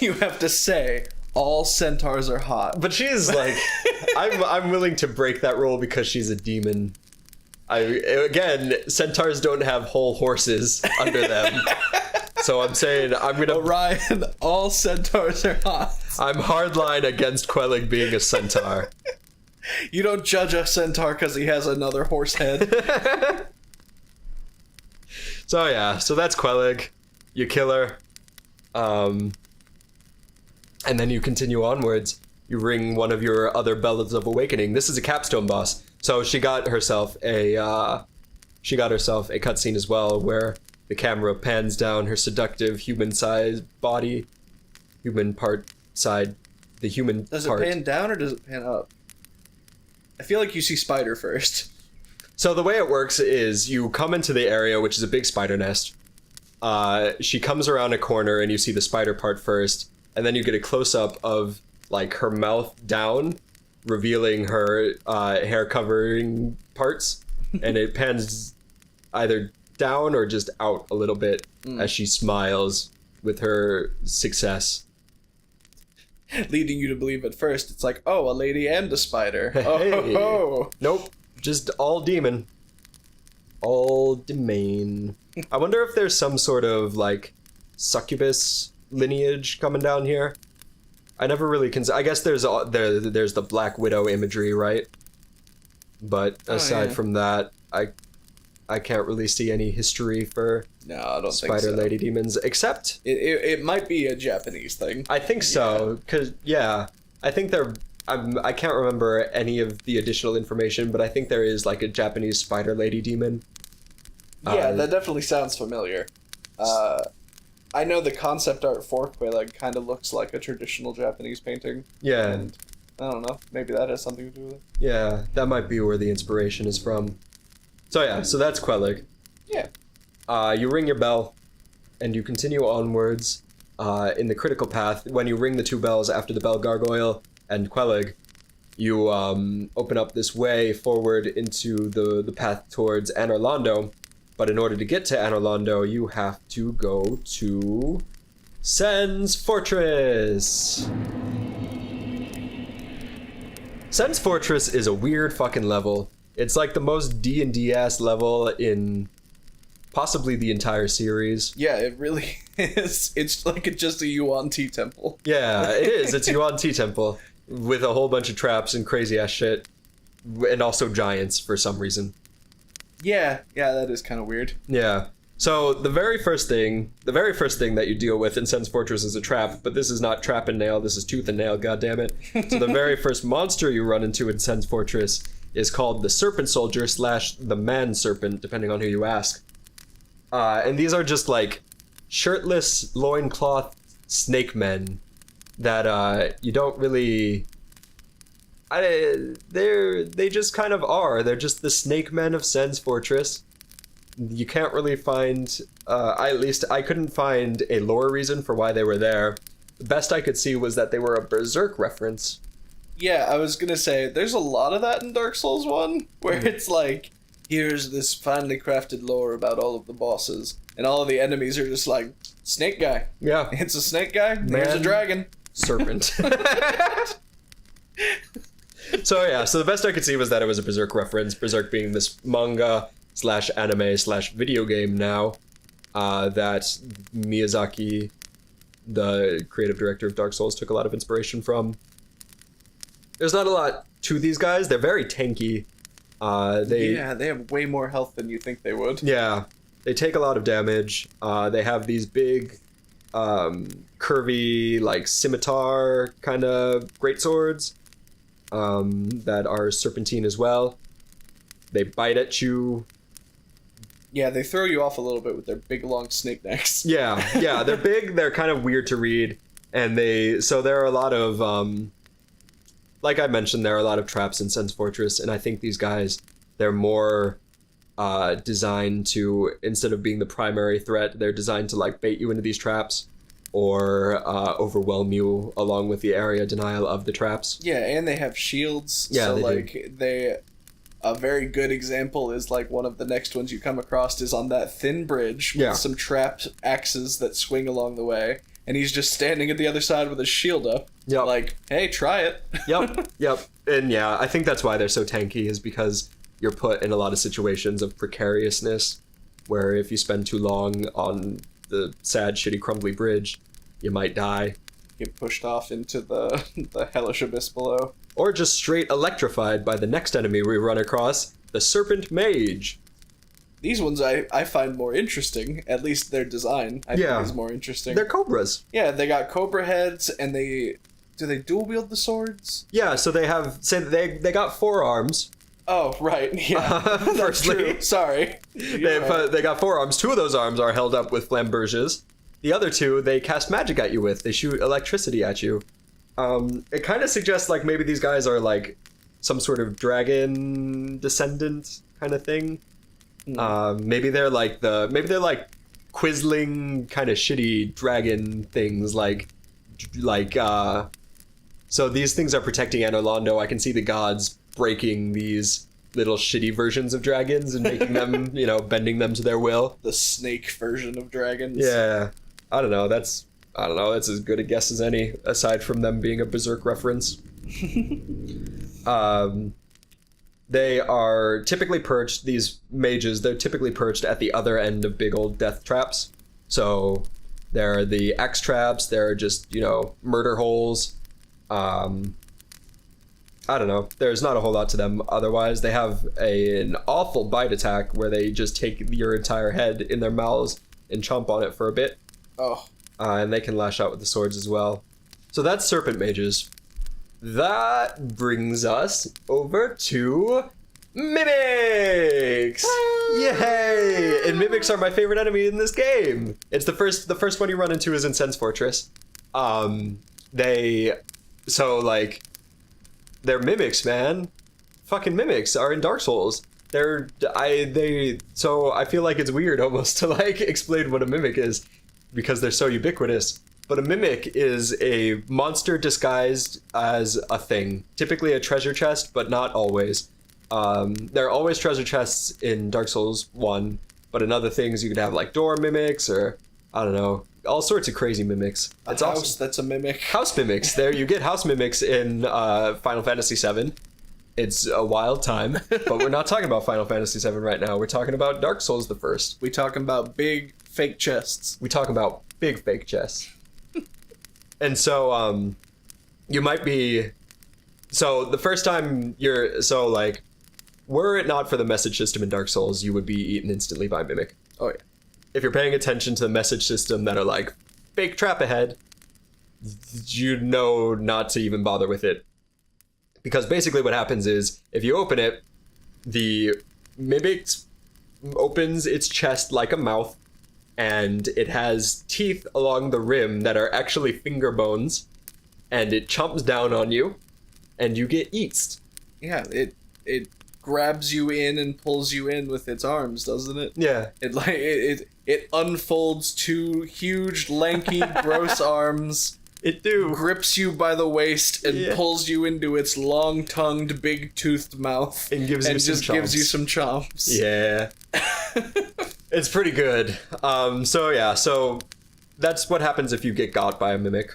you have to say all centaurs are hot. But she's like... I'm willing to break that rule because she's a demon. Again, centaurs don't have whole horses under them. So I'm saying I'm gonna... Orion, all centaurs are hot. I'm hardline against Quellic being a centaur. You don't judge a centaur because he has another horse head. So yeah, so that's Quellic. You kill her. And then you continue onwards. You ring one of your other Bells of Awakening. This is a capstone boss. So she got herself a cutscene as well, where the camera pans down her seductive human-sized body, human part side, the human Does part. it pan down or does it pan up? I feel like you see spider first. So the way it works is you come into the area, which is a big spider nest. She comes around a corner and you see the spider part first, and then you get a close-up of like her mouth down, revealing her hair covering parts, and it pans either down or just out a little bit as she smiles with her success. Leading you to believe at first it's like, oh, a lady and a spider. Hey. Oh. Nope, just all demon. All demon. I wonder if there's some sort of like succubus lineage coming down here. I never really I guess there's the Black Widow imagery, right? But aside from that, I can't really see any history for No, I don't spider think so. lady demons, except It might be a Japanese thing. I think so, because I think I can't remember any of the additional information, but I think there is like a Japanese spider lady demon. Yeah, that definitely sounds familiar. I know the concept art for Quellic kind of looks like a traditional Japanese painting. Yeah. And I don't know, maybe that has something to do with it. Yeah, that might be where the inspiration is from. So yeah, so that's Quellic. Yeah. You ring your bell, and you continue onwards in the critical path. When you ring the two bells after the bell gargoyle and Quellic, you open up this way forward into the path towards Anor Londo. But in order to get to Anor Londo, you have to go to Sen's Fortress. Sen's Fortress is a weird fucking level. It's like the most D&D-ass level in possibly the entire series. Yeah, it really is. It's like just a Yuan Ti temple. Yeah, it is. It's a Yuan Ti temple with a whole bunch of traps and crazy-ass shit. And also giants for some reason. Yeah, that is kind of weird. Yeah. So the very first thing that you deal with in Sen's Fortress is a trap, but this is not trap and nail, this is tooth and nail, goddammit. So the very first monster you run into in Sen's Fortress is called the Serpent Soldier / the Man Serpent, depending on who you ask. And these are just like shirtless loincloth snake men that you don't really... they just kind of are. They're just the snake men of Sen's Fortress. You can't really find, at least I couldn't find a lore reason for why they were there. The best I could see was that they were a Berserk reference. Yeah, I was gonna say, there's a lot of that in Dark Souls 1, where it's like, here's this finely crafted lore about all of the bosses, and all of the enemies are just like, snake guy. Yeah. It's a snake guy, there's a dragon. Serpent. So the best I could see was that it was a Berserk reference, Berserk being this manga / anime / video game now that Miyazaki, the creative director of Dark Souls, took a lot of inspiration from. There's not a lot to these guys. They're very tanky. They have way more health than you think they would. Yeah, they take a lot of damage. They have these big, curvy, like scimitar kind of greatswords that are serpentine as well. They bite at you. Yeah, they throw you off a little bit with their big long snake necks. Yeah, they're big. They're kind of weird to read, and there are a lot of like I mentioned, there are a lot of traps in Sense Fortress, and I think these guys, they're more designed to, instead of being the primary threat, they're designed to like bait you into these traps or overwhelm you along with the area denial of the traps. Yeah, and they have shields. Yeah, so they do. A very good example is like one of the next ones you come across is on that thin bridge with some trapped axes that swing along the way. And he's just standing at the other side with his shield up. Yep. Like, hey, try it. Yep. And yeah, I think that's why they're so tanky, is because you're put in a lot of situations of precariousness, where if you spend too long on the sad, shitty, crumbly bridge, you might die. Get pushed off into the hellish abyss below. Or just straight electrified by the next enemy we run across, the Serpent Mage. These ones I find more interesting. At least their design I think is more interesting. They're cobras. Yeah, they got cobra heads, and do they dual wield the swords? Yeah, so they got 4 arms. Oh, right. Yeah. That's true. Sorry. They got 4 arms. 2 of those arms are held up with flamberges. The other 2 they cast magic at you with. They shoot electricity at you. It kind of suggests like maybe these guys are like some sort of dragon descendant kind of thing. Maybe they're like Quisling kind of shitty dragon things, so these things are protecting Anor Londo. I can see the gods breaking these little shitty versions of dragons and making them, bending them to their will. The snake version of dragons. Yeah. I don't know. That's as good a guess as any, aside from them being a Berserk reference. They are typically perched, these mages, they're typically perched at the other end of big old death traps. So there are the X traps, there are just, murder holes. I don't know. There's not a whole lot to them otherwise. They have an awful bite attack where they just take your entire head in their mouths and chomp on it for a bit. Oh. And they can lash out with the swords as well. So that's Serpent Mages. That brings us over to Mimics! Yay! And Mimics are my favorite enemy in this game. It's the first one you run into is in Sense Fortress. They're Mimics, man. Fucking Mimics are in Dark Souls. So I feel like it's weird almost to like explain what a Mimic is, because they're so ubiquitous. But a mimic is a monster disguised as a thing. Typically a treasure chest, but not always. There are always treasure chests in Dark Souls 1, but in other things you could have like door mimics or, I don't know, all sorts of crazy mimics. It's house awesome. That's a mimic. House mimics. There you get house mimics in Final Fantasy VII. It's a wild time, but we're not talking about Final Fantasy VII right now. We're talking about Dark Souls the first. We're talking about big fake chests. We talk about big fake chests. And so, you might be... So, the first time you're... So, like, were it not for the message system in Dark Souls, you would be eaten instantly by Mimic. Oh, yeah. If you're paying attention to the message system that are like, fake trap ahead, you know not to even bother with it. Because basically what happens is, if you open it, the Mimic opens its chest like a mouth, and it has teeth along the rim that are actually finger bones, and it chomps down on you, and you get eatsed. Yeah, it grabs you in and pulls you in with its arms, doesn't it? Yeah. It unfolds 2 huge, lanky, gross arms It do. Grips you by the waist and pulls you into its long-tongued, big-toothed mouth. And gives you some chomps. Yeah. It's pretty good. So that's what happens if you get got by a mimic.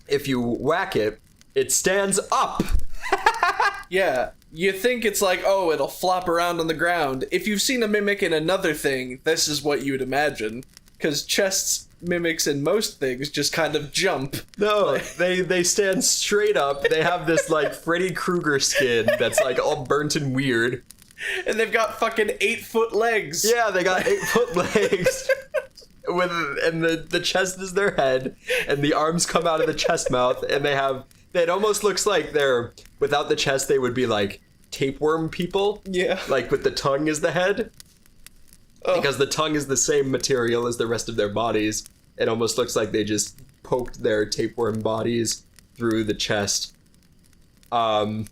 If you whack it, it stands up. Yeah. You think it's like, oh, it'll flop around on the ground. If you've seen a mimic in another thing, this is what you'd imagine. Because chests, mimics, and most things just kind of jump. No, they stand straight up. They have this, like, Freddy Krueger skin that's, like, all burnt and weird. And they've got fucking 8-foot legs. Yeah, they got 8-foot legs. And the chest is their head, and the arms come out of the chest mouth, and it almost looks like they're, without the chest, they would be like tapeworm people. Yeah. Like with the tongue as the head. Oh. Because the tongue is the same material as the rest of their bodies. It almost looks like they just poked their tapeworm bodies through the chest. They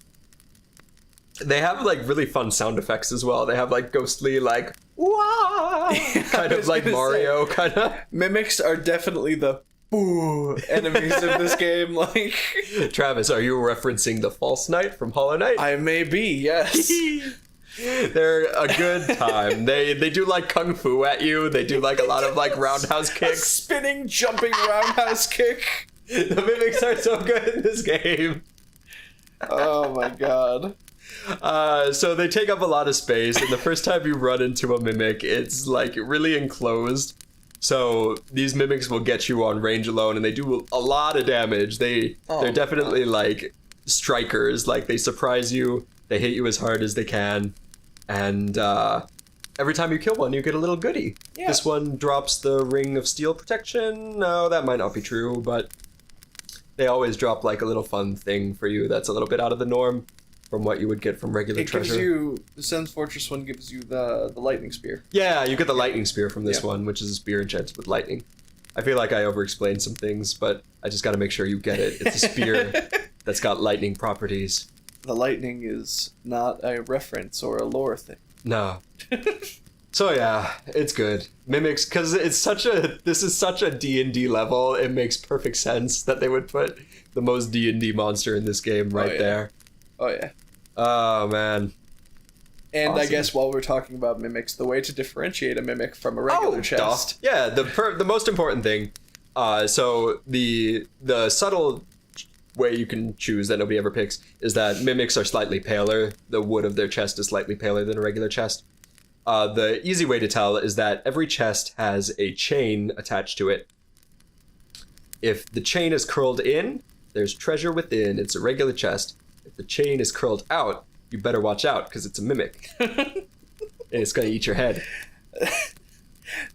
have like really fun sound effects as well. They have like ghostly like wah kind of like Mario kind of. Mimics are definitely the boo enemies of this game. Like, Travis, are you referencing the False Knight from Hollow Knight? I may be, yes. They're a good time. They do like kung fu at you. They do like a lot of like roundhouse kicks. A spinning, jumping roundhouse kick. The mimics are so good in this game. Oh my god. So they take up a lot of space, and the first time you run into a mimic, it's like really enclosed. So these mimics will get you on range alone, and they do a lot of damage. They're definitely like strikers. Like they surprise you, they hit you as hard as they can, and every time you kill one, you get a little goodie. Yeah. This one drops the Ring of Steel protection. No, that might not be true, but they always drop like a little fun thing for you that's a little bit out of the norm from what you would get from regular treasure. The Sen's Fortress one gives you the lightning spear. Yeah, you get the lightning spear from this one, which is a spear enchanted with lightning. I feel like I over-explained some things, but I just gotta make sure you get it. It's a spear that's got lightning properties. The lightning is not a reference or a lore thing. No. So yeah, it's good. Mimics, because this is such a D&D level, it makes perfect sense that they would put the most D&D monster in this game there. Oh, yeah. Oh, man. And awesome. I guess while we're talking about mimics, the way to differentiate a mimic from a regular chest. Yeah, the most important thing. So the subtle way you can choose that nobody ever picks is that mimics are slightly paler. The wood of their chest is slightly paler than a regular chest. The easy way to tell is that every chest has a chain attached to it. If the chain is curled in, there's treasure within. It's a regular chest. If the chain is curled out, you better watch out because it's a mimic. And it's going to eat your head.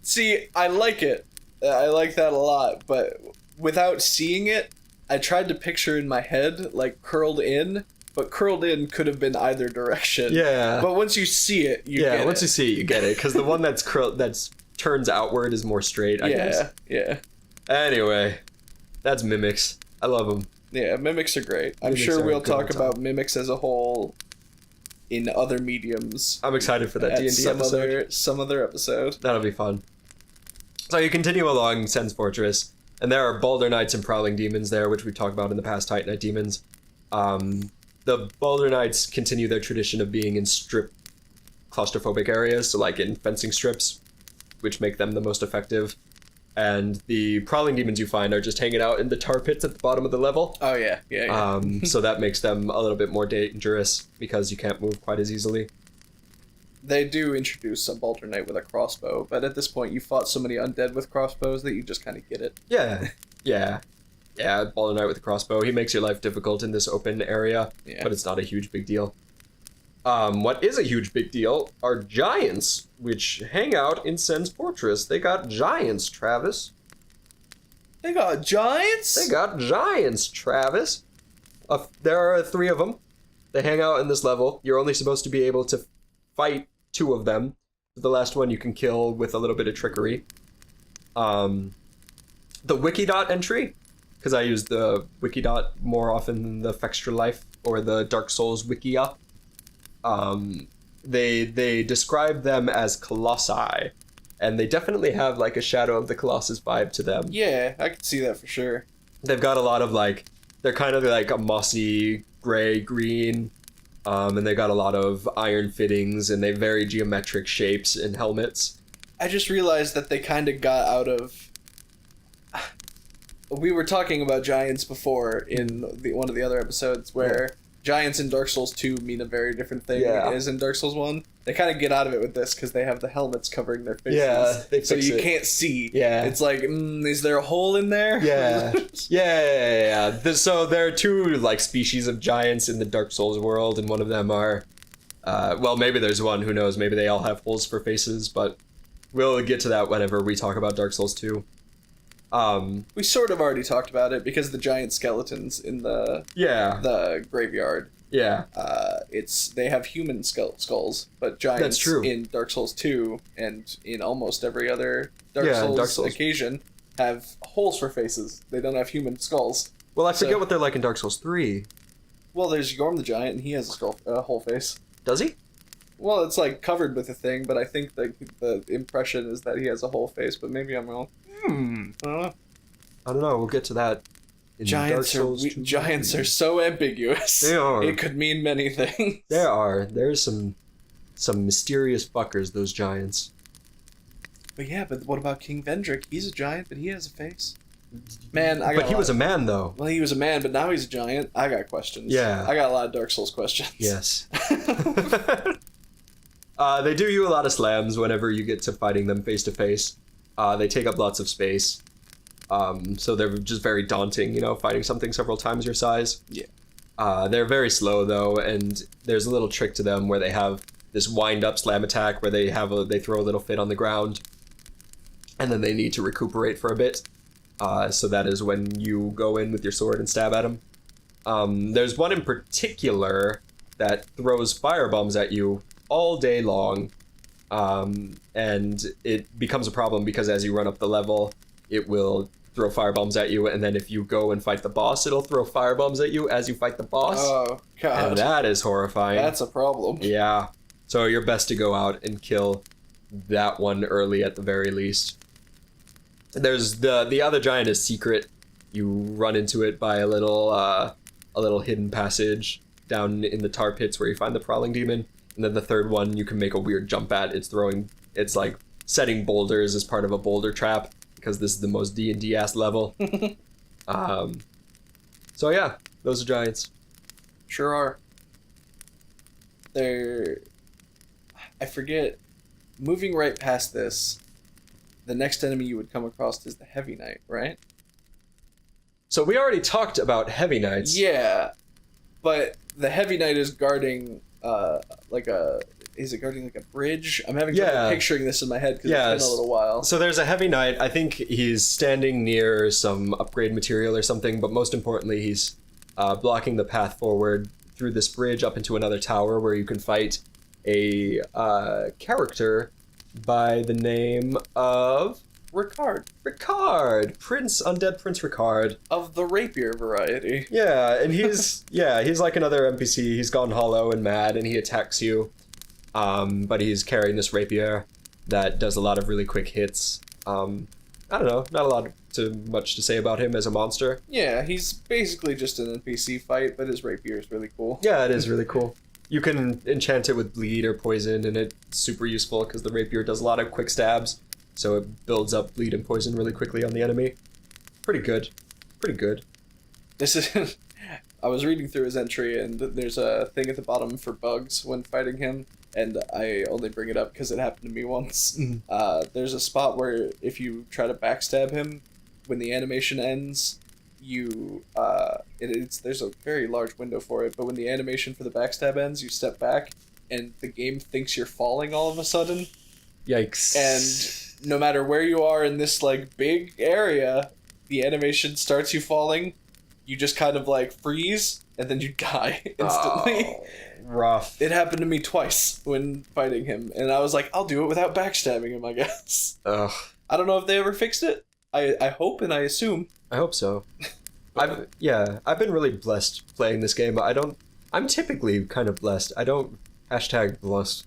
See, I like it. I like that a lot. But without seeing it, I tried to picture in my head, like, curled in. But curled in could have been either direction. Yeah. But once you see it, you get it. Yeah, once you see it, you get it. Because the one that's turns outward is more straight, I guess. Yeah. Anyway, that's mimics. I love them. Yeah, mimics are great. I'm sure we'll talk about mimics as a whole in other mediums. I'm excited for that D&D episode. Some other episode. That'll be fun. So you continue along Sen's Fortress, and there are Boulder Knights and Prowling Demons there, which we've talked about in the past, Titanite Demons. The Boulder Knights continue their tradition of being in strip claustrophobic areas, so like in fencing strips, which make them the most effective. And the Prowling Demons you find are just hanging out in the tar pits at the bottom of the level. Oh, yeah. So that makes them a little bit more dangerous because you can't move quite as easily. They do introduce a Boulder Knight with a crossbow, but at this point you fought so many undead with crossbows that you just kind of get it. Yeah, Boulder Knight with a crossbow. He makes your life difficult in this open area, but it's not a huge big deal. What is a huge big deal are giants, which hang out in Sen's Fortress. They got giants, Travis. They got giants? They got giants, Travis. There are 3 of them. They hang out in this level. You're only supposed to be able to fight 2 of them. The last one you can kill with a little bit of trickery. The Wikidot entry, because I use the Wikidot more often than the Fextra Life or the Dark Souls Wikia. They describe them as colossi, and they definitely have like a Shadow of the Colossus vibe to them. Yeah, I can see that for sure. they've got a lot of like, they're kind of like a mossy gray green, and they got a lot of iron fittings, and they have very geometric shapes in helmets. I just realized that they kind of got out of. We were talking about giants before in one of the other episodes where giants in Dark Souls 2 mean a very different thing as in Dark Souls 1. They kind of get out of it with this because they have the helmets covering their faces. Yeah, they so fix you it. can't see. Yeah. It's like, is there a hole in there? Yeah. Yeah. So there are two like species of giants in the Dark Souls world, and one of them are, well, maybe there's one, who knows, maybe they all have holes for faces, but we'll get to that whenever we talk about Dark Souls 2. We sort of already talked about it because the giant skeletons in the graveyard. Yeah. They have human skulls, but giants in Dark Souls 2 and in almost every other Dark Souls occasion have holes for faces. They don't have human skulls. Well, I forget what they're like in Dark Souls 3. Well, there's Yorm the Giant, and he has a whole face. Does he? Well, it's like covered with a thing, but I think the impression is that he has a whole face, but maybe I'm wrong. I don't know. We'll get to that. Giants are so ambiguous. They are. It could mean many things. There are. There's some mysterious fuckers, those giants. But what about King Vendrick? He's a giant, but he has a face. Man, he was a man, though. Well, he was a man, but now he's a giant. I got questions. Yeah. I got a lot of Dark Souls questions. Yes. They do you a lot of slams whenever you get to fighting them face to face. They take up lots of space. So they're just very daunting, fighting something several times your size. Yeah. They're very slow, though, and there's a little trick to them where they have this wind-up slam attack where they throw a little fit on the ground, and then they need to recuperate for a bit. So that is when you go in with your sword and stab at them. There's one in particular that throws firebombs at you all day long, and it becomes a problem because as you run up the level, it will throw firebombs at you, and then if you go and fight the boss, it'll throw firebombs at you as you fight the boss. Oh, God. And that is horrifying. That's a problem. Yeah. So you're best to go out and kill that one early at the very least. There's the other giant is secret. You run into it by a little hidden passage down in the tar pits where you find the prowling demon. And then the third one you can make a weird jump at. It's like setting boulders as part of a boulder trap, because this is the most D&D ass level. So yeah, those are giants. Sure are. I forget, moving right past this, the next enemy you would come across is the Heavy Knight, right? So we already talked about Heavy Knights. Yeah, but the Heavy Knight is guarding is it guarding like a bridge? I'm having trouble picturing this in my head because it's been a little while. So there's a Heavy Knight. I think he's standing near some upgrade material or something, but most importantly, he's blocking the path forward through this bridge up into another tower where you can fight a character by the name of Ricard, Undead Prince Ricard. Of the rapier variety. Yeah, and he's like another NPC. He's gone hollow and mad, and he attacks you. But he's carrying this rapier that does a lot of really quick hits. I don't know, not much to say about him as a monster. Yeah, he's basically just an NPC fight, but his rapier is really cool. Yeah, it is really cool. You can enchant it with bleed or poison, and it's super useful because the rapier does a lot of quick stabs. So it builds up bleed and poison really quickly on the enemy. Pretty good. This is... I was reading through his entry, and there's a thing at the bottom for bugs when fighting him, and I only bring it up because it happened to me once. Mm-hmm. There's a spot where if you try to backstab him, when the animation ends, there's a very large window for it, but when the animation for the backstab ends, you step back, and the game thinks you're falling all of a sudden. Yikes. And no matter where you are in this like big area, the animation starts you falling. You just kind of like freeze, and then you die instantly. Oh, rough. It happened to me twice when fighting him, and I was like, I'll do it without backstabbing him, I guess. Ugh. I don't know if they ever fixed it. I hope and I assume. I hope so. I've been really blessed playing this game. I'm typically kind of blessed. I don't #blessed.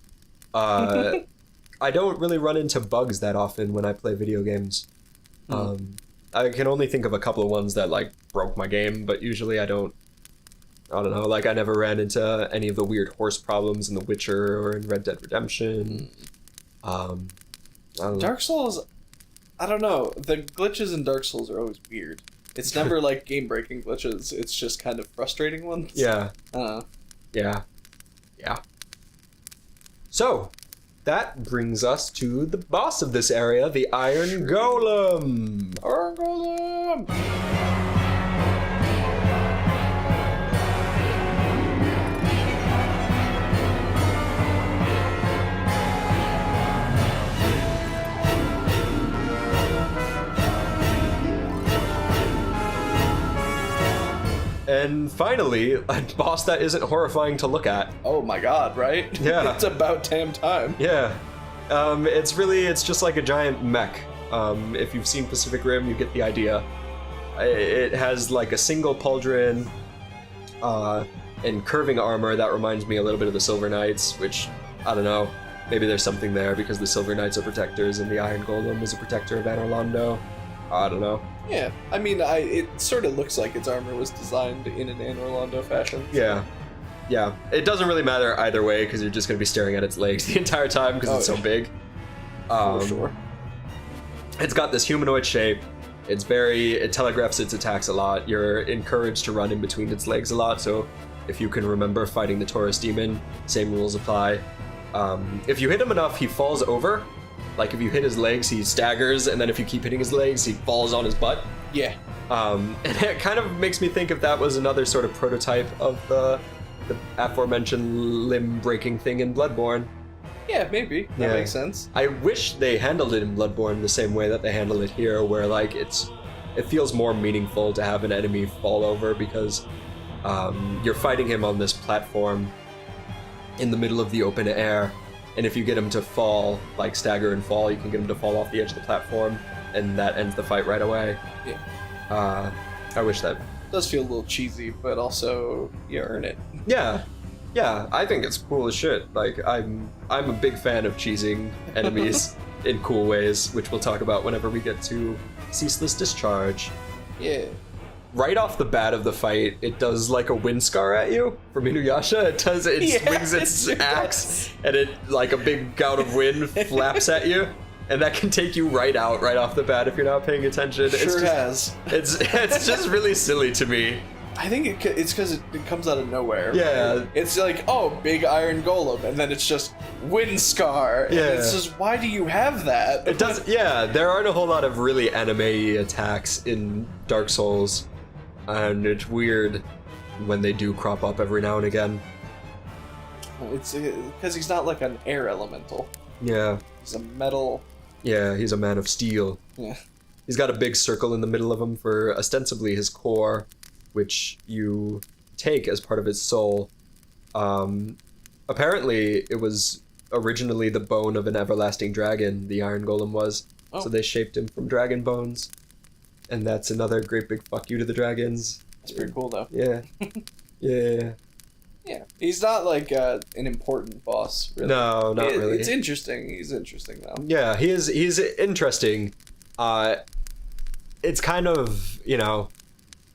I don't really run into bugs that often when I play video games. I can only think of a couple of ones that like broke my game, but usually I don't know, like I never ran into any of the weird horse problems in The Witcher or in Red Dead Redemption. I don't know. Dark Souls, I don't know. The glitches in Dark Souls are always weird. It's never like game-breaking glitches. It's just kind of frustrating ones. Yeah. Yeah. So, that brings us to the boss of this area, the Iron Golem. Iron Golem! And finally, a boss that isn't horrifying to look at. Oh my god, right? Yeah. It's about damn time. Yeah. It's just like a giant mech. If you've seen Pacific Rim, you get the idea. It has like a single pauldron and curving armor that reminds me a little bit of the Silver Knights, which, I don't know, maybe there's something there because the Silver Knights are protectors and the Iron Golem is a protector of Anor Londo. I don't know. Yeah, I mean, it sort of looks like its armor was designed in an Anor Londo fashion. Yeah. It doesn't really matter either way because you're just going to be staring at its legs the entire time because it's so big. For sure. It's got this humanoid shape. It telegraphs its attacks a lot. You're encouraged to run in between its legs a lot, so if you can remember fighting the Taurus Demon, same rules apply. If you hit him enough, he falls over. Like, if you hit his legs, he staggers, and then if you keep hitting his legs, he falls on his butt. Yeah. And it kind of makes me think if that was another sort of prototype of the aforementioned limb-breaking thing in Bloodborne. Yeah, maybe. That makes sense. I wish they handled it in Bloodborne the same way that they handle it here, where, like, it feels more meaningful to have an enemy fall over because you're fighting him on this platform in the middle of the open air. And if you get him to fall, like stagger and fall, you can get him to fall off the edge of the platform, and that ends the fight right away. Yeah. I wish that... It does feel a little cheesy, but also you earn it. Yeah, I think it's cool as shit. Like, I'm a big fan of cheesing enemies in cool ways, which we'll talk about whenever we get to Ceaseless Discharge. Yeah. Right off the bat of the fight, it does like a wind scar at you from Inuyasha. It swings its axe, and it, like a big gout of wind, flaps at you, and that can take you right out right off the bat if you're not paying attention. It has. It's just really silly to me. I think it's because it comes out of nowhere. Yeah. It's like, oh, big Iron Golem, and then it's just wind scar. Yeah. And it's just, why do you have that? It does. Yeah, there aren't a whole lot of really anime attacks in Dark Souls. And it's weird when they do crop up every now and again. It's because he's not like an air elemental. Yeah. He's a metal. Yeah, he's a man of steel. Yeah. He's got a big circle in the middle of him for ostensibly his core, which you take as part of his soul. Apparently, it was originally the bone of an everlasting dragon, the Iron Golem was. Oh. So they shaped him from dragon bones. And that's another great big fuck you to the dragons. That's pretty cool, though. Yeah. Yeah. Yeah. He's not like an important boss, really. No, not really. It's interesting. He's interesting, though. Yeah, he's interesting. It's kind of, you know...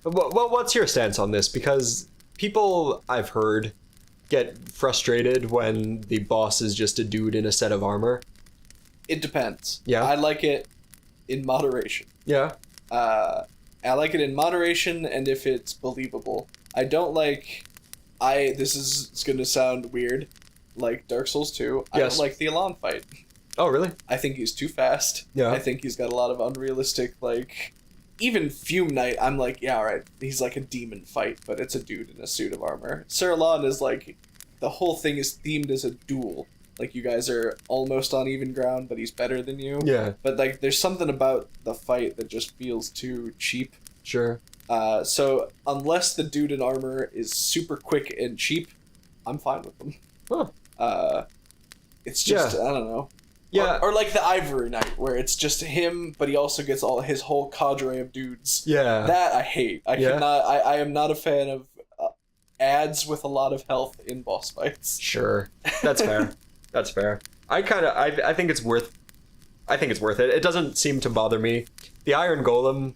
Well, what's your stance on this? Because people, I've heard, get frustrated when the boss is just a dude in a set of armor. It depends. Yeah. I like it in moderation. Yeah. I like it in moderation and if it's believable. I don't like... This is going to sound weird, like Dark Souls 2. I don't like the Elan fight. Oh, really? I think he's too fast. Yeah. I think he's got a lot of unrealistic, like... Even Fume Knight, I'm like, yeah, alright, he's like a demon fight, but it's a dude in a suit of armor. Sir Elan is like... The whole thing is themed as a duel. Like, you guys are almost on even ground, but he's better than you. Yeah. But, like, there's something about the fight that just feels too cheap. Sure. So, unless the dude in armor is super quick and cheap, I'm fine with them. Huh. It's just, I don't know. Yeah. Or like the Ivory Knight, where it's just him, but he also gets all his whole cadre of dudes. Yeah. That I hate. I am not a fan of ads with a lot of health in boss fights. Sure. That's fair. That's fair. I think it's worth it. It doesn't seem to bother me. The Iron Golem,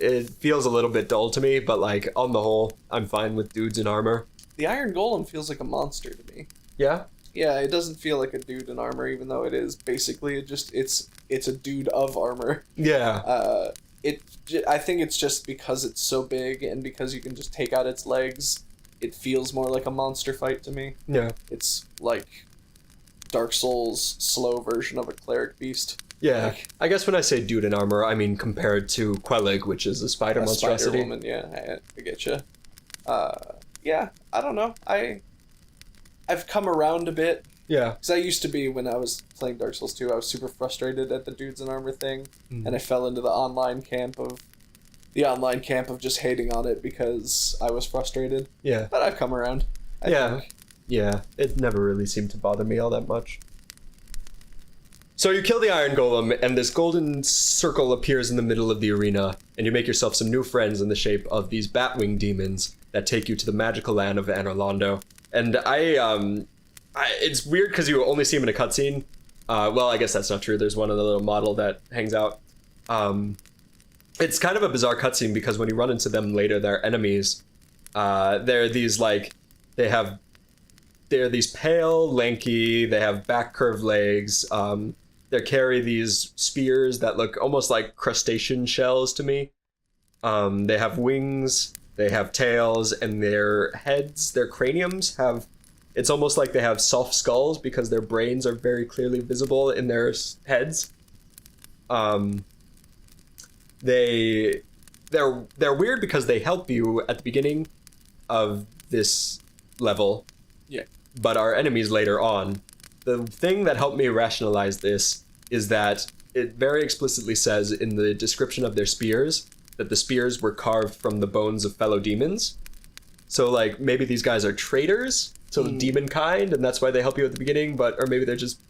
it feels a little bit dull to me, but like on the whole, I'm fine with dudes in armor. The Iron Golem feels like a monster to me. Yeah? Yeah, it doesn't feel like a dude in armor, even though it is basically it's a dude of armor. Yeah. I think it's just because it's so big and because you can just take out its legs, it feels more like a monster fight to me. Yeah. It's like Dark Souls' slow version of a cleric beast. Yeah. Like, I guess when I say dude in armor, I mean compared to Quellig, which is a spider monstrosity. Spider woman, yeah, I get you. Yeah, I don't know. I've come around a bit. Yeah. Because I used to be, when I was playing Dark Souls 2, I was super frustrated at the dudes in armor thing, and I fell into the online camp of just hating on it because I was frustrated. Yeah. But I've come around. I think. Yeah. It never really seemed to bother me all that much. So you kill the Iron Golem, and this golden circle appears in the middle of the arena, and you make yourself some new friends in the shape of these Batwing demons that take you to the magical land of Anor Londo. And it's weird because you only see him in a cutscene. Well, I guess that's not true. There's one other little model that hangs out. It's kind of a bizarre cutscene because when you run into them later, they're enemies. They're these they're these pale, lanky. They have back curved legs. They carry these spears that look almost like crustacean shells to me. They have wings. They have tails, and their heads, their craniums have. It's almost like they have soft skulls because their brains are very clearly visible in their heads. They're weird because they help you at the beginning of this level. Yeah. But are enemies later on. The thing that helped me rationalize this is that it very explicitly says in the description of their spears that the spears were carved from the bones of fellow demons. So like maybe these guys are traitors to demon kind, and that's why they help you at the beginning, or maybe they're just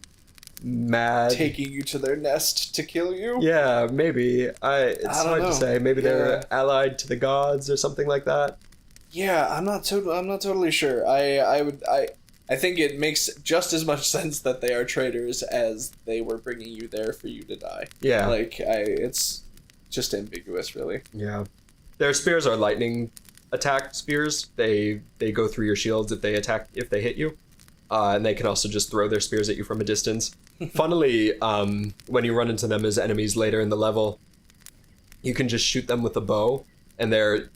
mad. Taking you to their nest to kill you? Yeah, maybe. It's hard to say. Maybe they're allied to the gods or something like that. Yeah, I'm not totally sure. I think it makes just as much sense that they are traitors as they were bringing you there for you to die. Yeah. It's just ambiguous, really. Yeah. Their spears are lightning attack spears. They go through your shields if they hit you. And they can also just throw their spears at you from a distance. Funnily, when you run into them as enemies later in the level, you can just shoot them with a bow, and their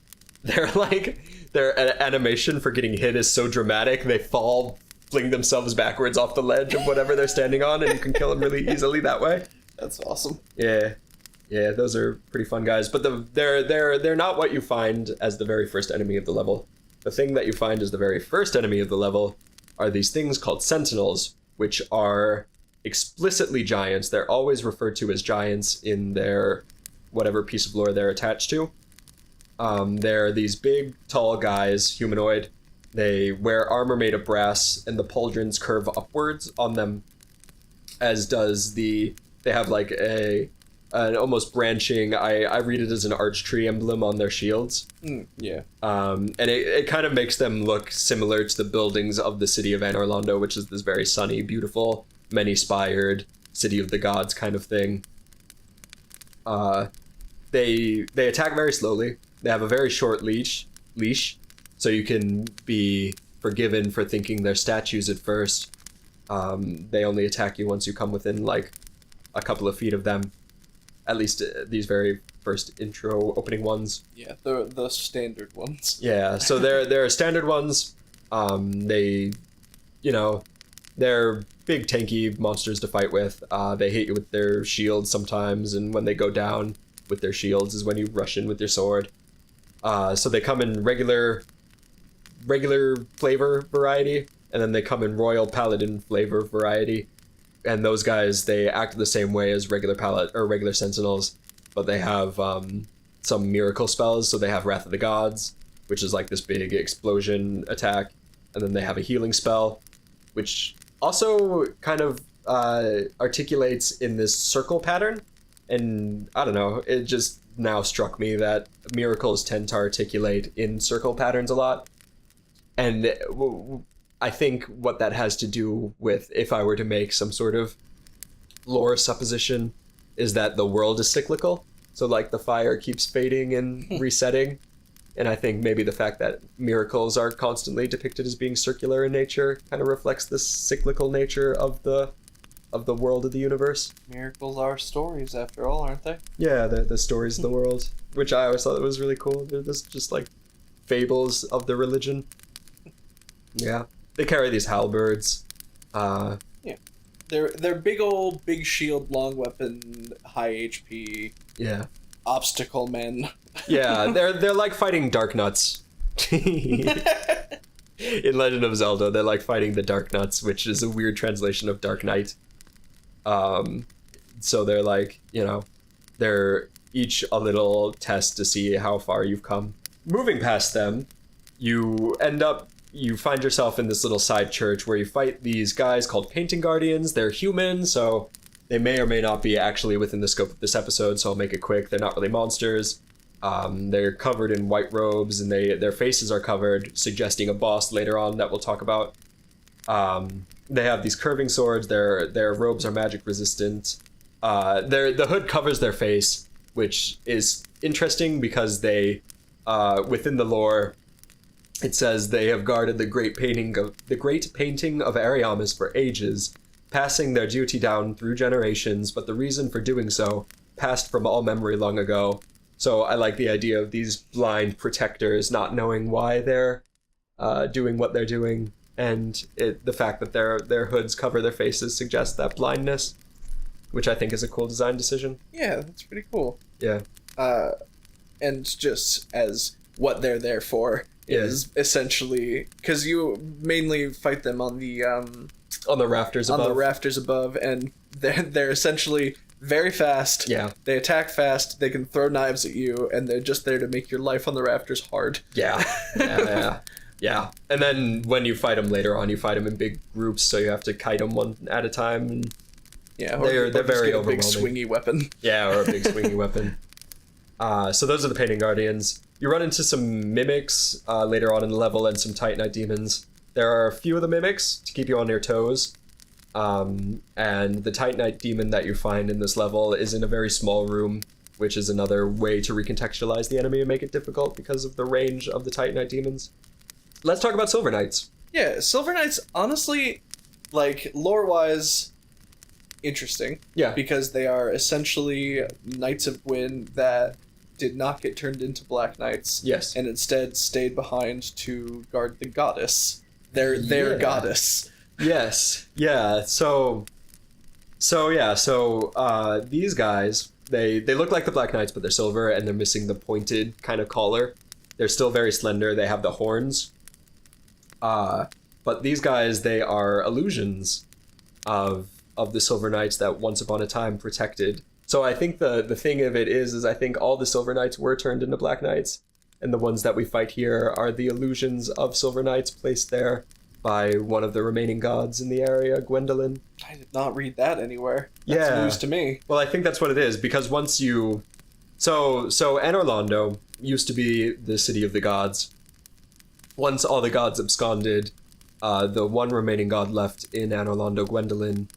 animation for getting hit is so dramatic, they fling themselves backwards off the ledge of whatever they're standing on, and you can kill them really easily that way. That's awesome. Yeah, those are pretty fun guys. But they're not what you find as the very first enemy of the level. The thing that you find as the very first enemy of the level are these things called sentinels, which are explicitly giants. They're always referred to as giants in their whatever piece of lore they're attached to. They're these big, tall guys, humanoid. They wear armor made of brass, and the pauldrons curve upwards on them, as does they have like an almost branching, I read it as an arch tree emblem on their shields. Yeah. And it kind of makes them look similar to the buildings of the city of Anor Londo, which is this very sunny, beautiful, many-spired city of the gods kind of thing. They attack very slowly. They have a very short leash, so you can be forgiven for thinking they're statues at first. They only attack you once you come within like a couple of feet of them. At least these very first intro opening ones. Yeah, the standard ones. Yeah, so they're standard ones. They're big tanky monsters to fight with. They hit you with their shields sometimes, and when they go down with their shields is when you rush in with your sword. So they come in regular flavor variety, and then they come in royal paladin flavor variety. And those guys, they act the same way as regular sentinels, but they have some miracle spells. So they have Wrath of the Gods, which is like this big explosion attack, and then they have a healing spell, which also kind of articulates in this circle pattern. And I don't know, it just now struck me that miracles tend to articulate in circle patterns a lot, and I think what that has to do with, if I were to make some sort of lore supposition, is that the world is cyclical. So like the fire keeps fading and resetting. And I think maybe the fact that miracles are constantly depicted as being circular in nature kind of reflects this cyclical nature of the world of the universe. Miracles are stories, after all, aren't they? Yeah, the stories of the world, which I always thought was really cool. They're just like fables of the religion. Yeah, they carry these halberds. Yeah, they're big shield, long weapon, high HP. Yeah, obstacle men. Yeah, they're like fighting Dark Nuts. In Legend of Zelda, they're like fighting the Dark Nuts, which is a weird translation of Dark Knight. So they're like, they're each a little test to see how far you've come. Moving past them, you find yourself in this little side church where you fight these guys called Painting Guardians. They're human, so they may or may not be actually within the scope of this episode, so I'll make it quick. They're not really monsters. They're covered in white robes, and their faces are covered, suggesting a boss later on that we'll talk about. They have these curving swords. Their robes are magic resistant. The hood covers their face, which is interesting because they, within the lore, it says they have guarded the great painting of Ariamis for ages, passing their duty down through generations, but the reason for doing so passed from all memory long ago. So I like the idea of these blind protectors not knowing why they're doing what they're doing, and the fact that their hoods cover their faces suggests that blindness, which I think is a cool design decision. Yeah, that's pretty cool. Yeah. And just as what they're there for is essentially, because you mainly fight them on the rafters above. On the rafters above, and they're essentially very fast. Yeah. They attack fast, they can throw knives at you, and they're just there to make your life on the rafters hard. Yeah. Yeah. And then when you fight them later on, you fight them in big groups, so you have to kite them one at a time. And yeah, they're very overwhelming. A big swingy weapon. Yeah, or a big swingy weapon. So those are the Painting Guardians. You run into some mimics later on in the level and some Titanite demons. There are a few of the mimics to keep you on your toes. And the Titanite demon that you find in this level is in a very small room, which is another way to recontextualize the enemy and make it difficult because of the range of the Titanite demons. Let's talk about Silver Knights. Yeah, Silver Knights, honestly, like, lore-wise, interesting. Yeah. Because they are essentially Knights of Gwyn that did not get turned into Black Knights. Yes. And instead stayed behind to guard the goddess. Their goddess. Yes. Yeah. So these guys, they look like the Black Knights, but they're silver, and they're missing the pointed kind of collar. They're still very slender. They have the horns. But these guys, they are illusions of the Silver Knights that once upon a time protected. So I think the thing of it is I think all the Silver Knights were turned into Black Knights, and the ones that we fight here are the illusions of Silver Knights placed there by one of the remaining gods in the area, Gwendolyn. I did not read that anywhere. That's news to me. Well, I think that's what it is, because once you... So Anor Londo used to be the city of the gods. Once all the gods absconded, the one remaining god left in Anor Londo, Gwendolyn,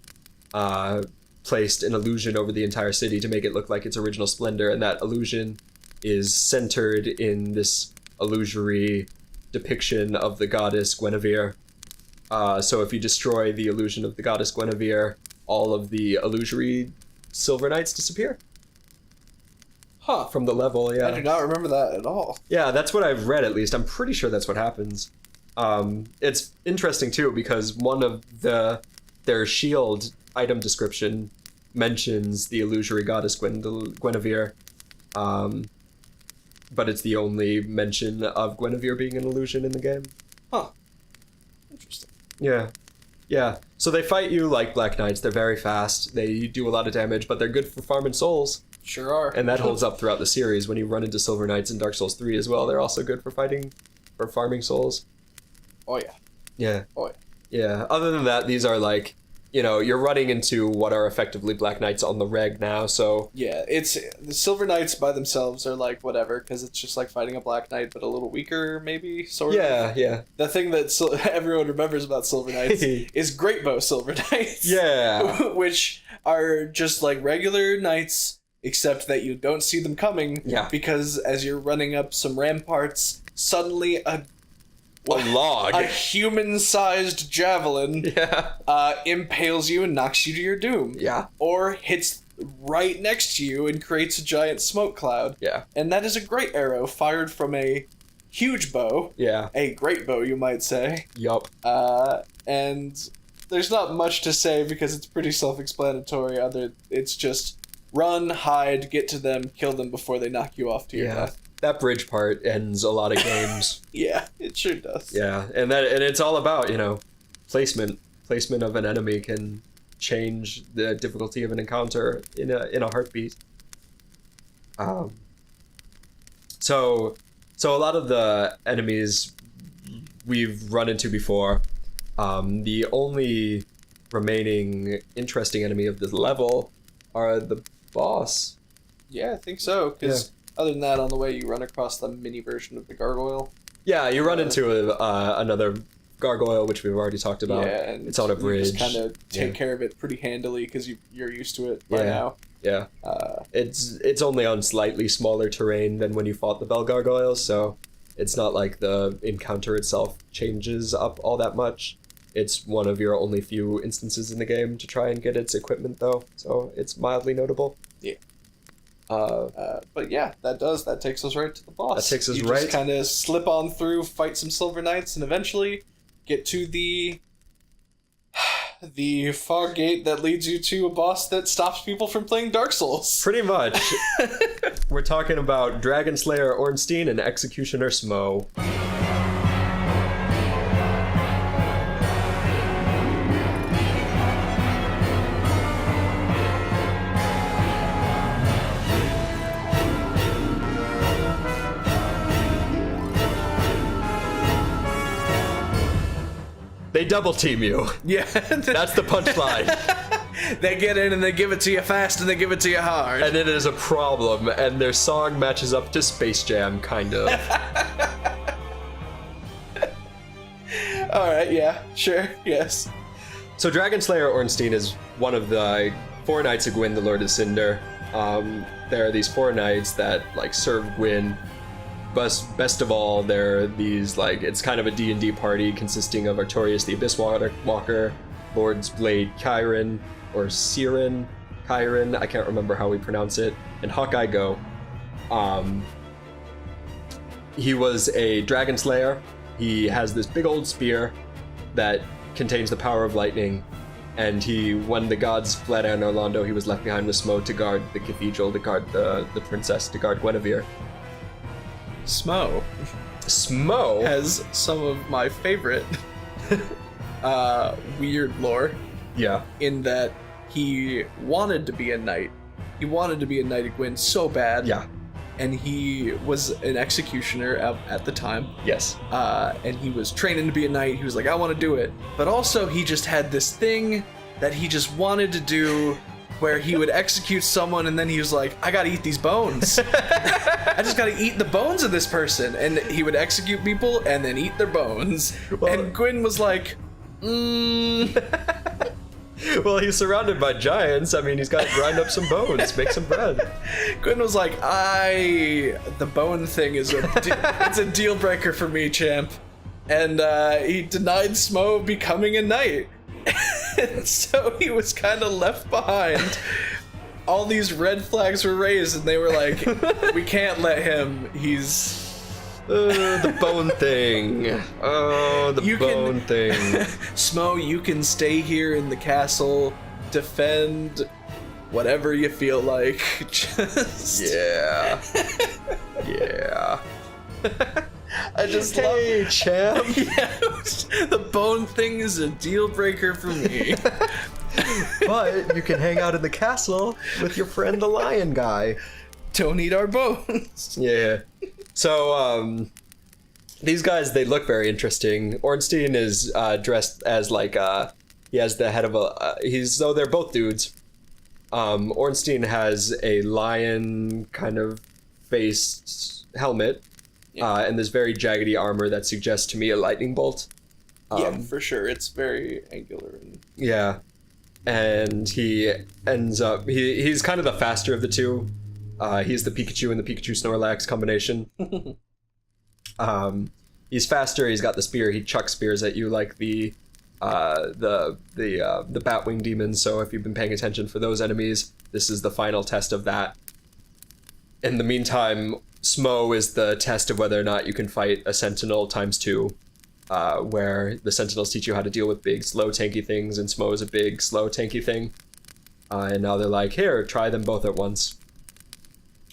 placed an illusion over the entire city to make it look like its original splendor, and that illusion is centered in this illusory depiction of the goddess Guinevere. So if you destroy the illusion of the goddess Guinevere, all of the illusory Silver Knights disappear. Huh. From the level, yeah. I do not remember that at all. Yeah, that's what I've read, at least. I'm pretty sure that's what happens. It's interesting, too, because one of their shield item description mentions the illusory goddess Guinevere, but it's the only mention of Guinevere being an illusion in the game. Huh. Interesting. Yeah. So they fight you like Black Knights. They're very fast. They do a lot of damage, but they're good for farming souls. Sure are. And that holds up throughout the series. When you run into Silver Knights in Dark Souls 3 as well, they're also good for farming souls. Oh, yeah. Yeah. Oh, yeah. Yeah. Other than that, these are like, you're running into what are effectively Black Knights on the reg now, so... Yeah, the Silver Knights by themselves are like whatever, because it's just like fighting a Black Knight, but a little weaker, maybe, sort of. Yeah. The thing that everyone remembers about Silver Knights is Great Bow Silver Knights. Yeah. Which are just like regular knights except that you don't see them coming. Yeah. Because as you're running up some ramparts, suddenly a log, a human-sized javelin, impales you and knocks you to your doom. Yeah. Or hits right next to you and creates a giant smoke cloud. Yeah. And that is a great arrow fired from a huge bow. Yeah. A great bow, you might say. Yup. And there's not much to say because it's pretty self-explanatory. It's just run, hide, get to them, kill them before they knock you off to your death. That bridge part ends a lot of games. Yeah, it sure does. Yeah, and it's all about, placement. Placement of an enemy can change the difficulty of an encounter in a heartbeat. So a lot of the enemies we've run into before, the only remaining interesting enemy of this level are the boss. Yeah, I think so, because other than that, on the way you run across the mini version of the gargoyle. Yeah, you run into another gargoyle, which we've already talked about. Yeah, and it's on a bridge. You just kind of take care of it pretty handily because you're used to it by now. Yeah. It's only on slightly smaller terrain than when you fought the bell gargoyles, so it's not like the encounter itself changes up all that much. It's one of your only few instances in the game to try and get its equipment, though, so it's mildly notable. Yeah. But yeah, that takes us right to the boss. That takes us you right. Just kind of slip on through, fight some Silver Knights, and eventually get to the fog gate that leads you to a boss that stops people from playing Dark Souls. Pretty much. We're talking about Dragon Slayer Ornstein and Executioner Smo. They double team you. Yeah. That's the punchline. They get in and they give it to you fast and they give it to you hard. And it is a problem, and their song matches up to Space Jam, kind of. Alright, yeah, sure, yes. So Dragon Slayer Ornstein is one of the 4 Knights of Gwyn, the Lord of Cinder. There are these 4 knights that, serve Gwyn. Best of all, they're these, it's kind of a D&D party consisting of Artorias the Abyss Walker, Lord's Blade Chiron, or Siren Chiron, I can't remember how we pronounce it, and Hawkeye Go. He was a Dragon Slayer. He has this big old spear that contains the power of lightning, and when the gods fled Anor Londo, he was left behind with Smo to guard the cathedral, to guard the princess, to guard Guinevere. Smo has some of my favorite weird lore. Yeah. In that he wanted to be a knight. He wanted to be a knight of Gwyn so bad. Yeah. And he was an executioner at the time. Yes. And he was training to be a knight. He was like, I want to do it. But also he just had this thing that he just wanted to do where he would execute someone and then he was like, I gotta eat these bones. I just gotta eat the bones of this person. And he would execute people and then eat their bones. Well, and Gwyn was like, Well, he's surrounded by giants. I mean, he's got to grind up some bones, make some bread. Gwyn was like, the bone thing is it's a deal breaker for me, champ. And he denied Smo becoming a knight. And so he was kind of left behind. All these red flags were raised, and they were like, we can't let him. He's... the bone thing. Oh, the bone thing. Smo, you can stay here in the castle, defend whatever you feel like. Just... Yeah. Yeah. I just hey, love... champ. Yeah, the bone thing is a deal breaker for me. But you can hang out in the castle with your friend the lion guy. Don't eat our bones. Yeah. So, these guys, they look very interesting. Ornstein is dressed as he has the head of so they're both dudes. Ornstein has a lion kind of faced helmet. And this very jaggedy armor that suggests to me a lightning bolt. Yeah, for sure. It's very angular. Yeah. and he ends up he's kind of the faster of the two. He's the Pikachu and the Pikachu Snorlax combination. He's faster. He's got the spear. He chucks spears at you like the Batwing demons. So if you've been paying attention for those enemies, this is the final test of that. In the meantime, Smo is the test of whether or not you can fight a Sentinel ×2, where the Sentinels teach you how to deal with big, slow, tanky things, and Smo is a big, slow, tanky thing. And now they're like, here, try them both at once.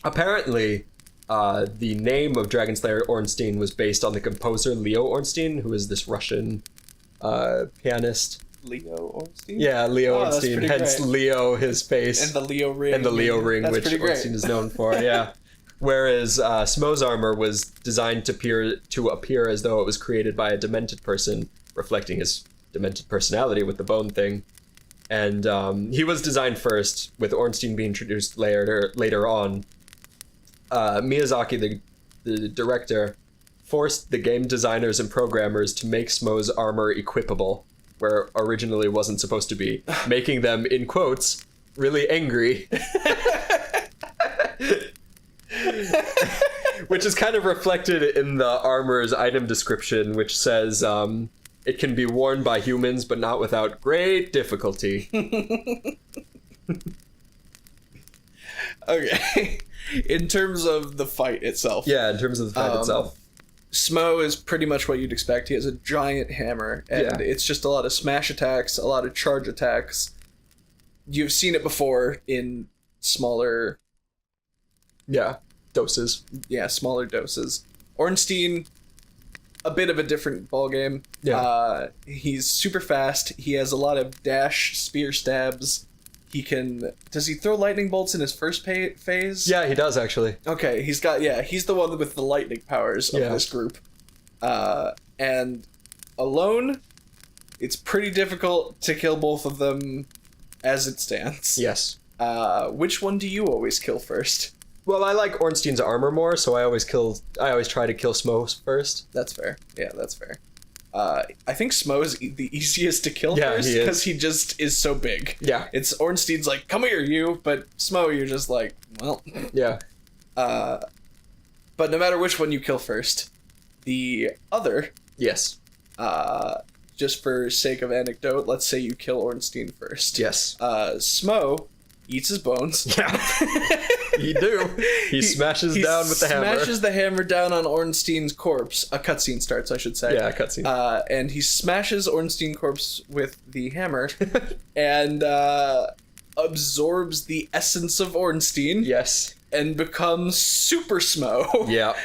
Apparently, the name of Dragon Slayer Ornstein was based on the composer Leo Ornstein, who is this Russian pianist. Leo Ornstein? Yeah, Leo Ornstein. Hence great. Leo, his face. And the Leo ring. And the Leo ring, That's which Ornstein is known for, yeah. Whereas Smo's armor was designed to appear as though it was created by a demented person, reflecting his demented personality with the bone thing. And he was designed first, with Ornstein being introduced later on. Miyazaki, the director, forced the game designers and programmers to make Smo's armor equipable, where originally wasn't supposed to be, making them, in quotes, really angry. Which is kind of reflected in the armor's item description, which says it can be worn by humans, but not without great difficulty. Okay. In terms of the fight itself. Yeah, in terms of the fight itself. Smo is pretty much what you'd expect. He has a giant hammer, and it's just a lot of smash attacks, a lot of charge attacks. You've seen it before in smaller... Yeah, doses. Yeah, smaller doses. Ornstein, a bit of a different ballgame. Yeah. He's super fast. He has a lot of dash, spear stabs. He can... Does he throw lightning bolts in his first phase? Yeah, he does, actually. Okay, he's the one with the lightning powers of this group. And alone, it's pretty difficult to kill both of them as it stands. Yes. Which one do you always kill first? Well, I like Ornstein's armor more, so I always try to kill Smo first. That's fair. Yeah, that's fair. I think Smo's the easiest to kill first, he is. because he just is so big. Yeah. It's Ornstein's like, come here, you, but Smo, you're just like, well. Yeah. But no matter which one you kill first, the other... Yes. Just for sake of anecdote, let's say you kill Ornstein first. Yes. Smo eats his bones. Yeah. You do. He smashes down with the hammer. He smashes the hammer down on Ornstein's corpse. A cutscene starts, I should say. Yeah, a cutscene. And he smashes Ornstein's corpse with the hammer and absorbs the essence of Ornstein. Yes. And becomes Super Smo. Yeah.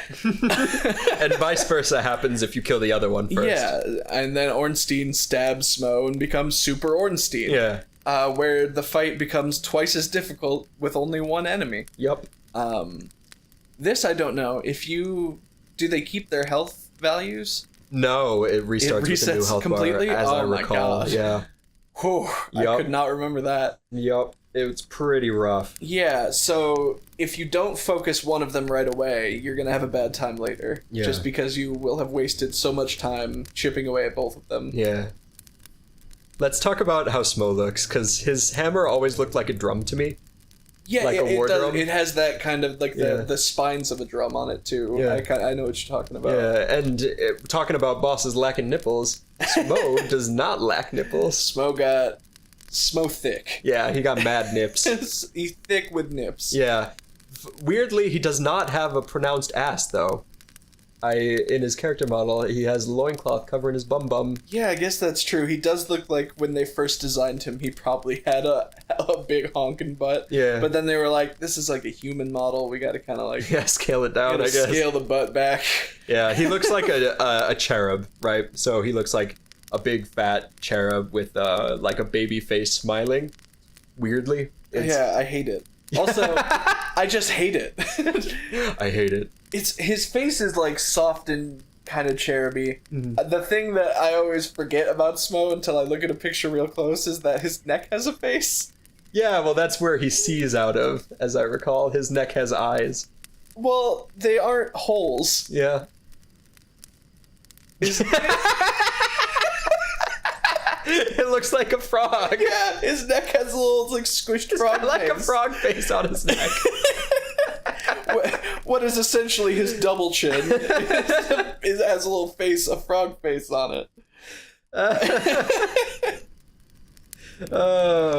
And vice versa happens if you kill the other one first. Yeah, and then Ornstein stabs Smo and becomes Super Ornstein. Yeah. Where the fight becomes twice as difficult with only one enemy. Yep. This I don't know. Do they keep their health values? No, it restarts with a new health completely? bar, as I my recall. gosh. Yeah. Whew, Yep. I could not remember that. Yep. It's pretty rough. Yeah, so if you don't focus one of them right away, you're going to have a bad time later. Yeah. Just because you will have wasted so much time chipping away at both of them. Yeah. Let's talk about how Smo looks, because his hammer always looked like a drum to me. Yeah, Like a war drum? It has that kind of, like, the spines of a drum on it, too. Yeah. I know what you're talking about. Yeah, and talking about bosses lacking nipples, Smo does not lack nipples. Smo thick. Yeah, he got mad nips. He's thick with nips. Yeah. Weirdly, he does not have a pronounced ass, though. In his character model, he has loincloth covering his bum. Yeah, I guess that's true. He does look like when they first designed him, he probably had a big honking butt. Yeah. But then they were like, this is like a human model. We got to kind of like... Yeah, scale it down, I guess. Scale the butt back. Yeah, he looks like a cherub, right? So he looks like a big fat cherub with like a baby face smiling. Weirdly. Yeah, I hate it. Also, I just hate it. I hate it. His face is like soft and kind of cheruby. Mm-hmm. The thing that I always forget about Smo until I look at a picture real close is that his neck has a face. Yeah, well, that's where he sees out of, as I recall. His neck has eyes. Well, they aren't holes. Yeah. It looks like a frog. Yeah, his neck has a little like squished frog like face. a frog face on his neck. What is essentially his double chin is has a little face, a frog face on it.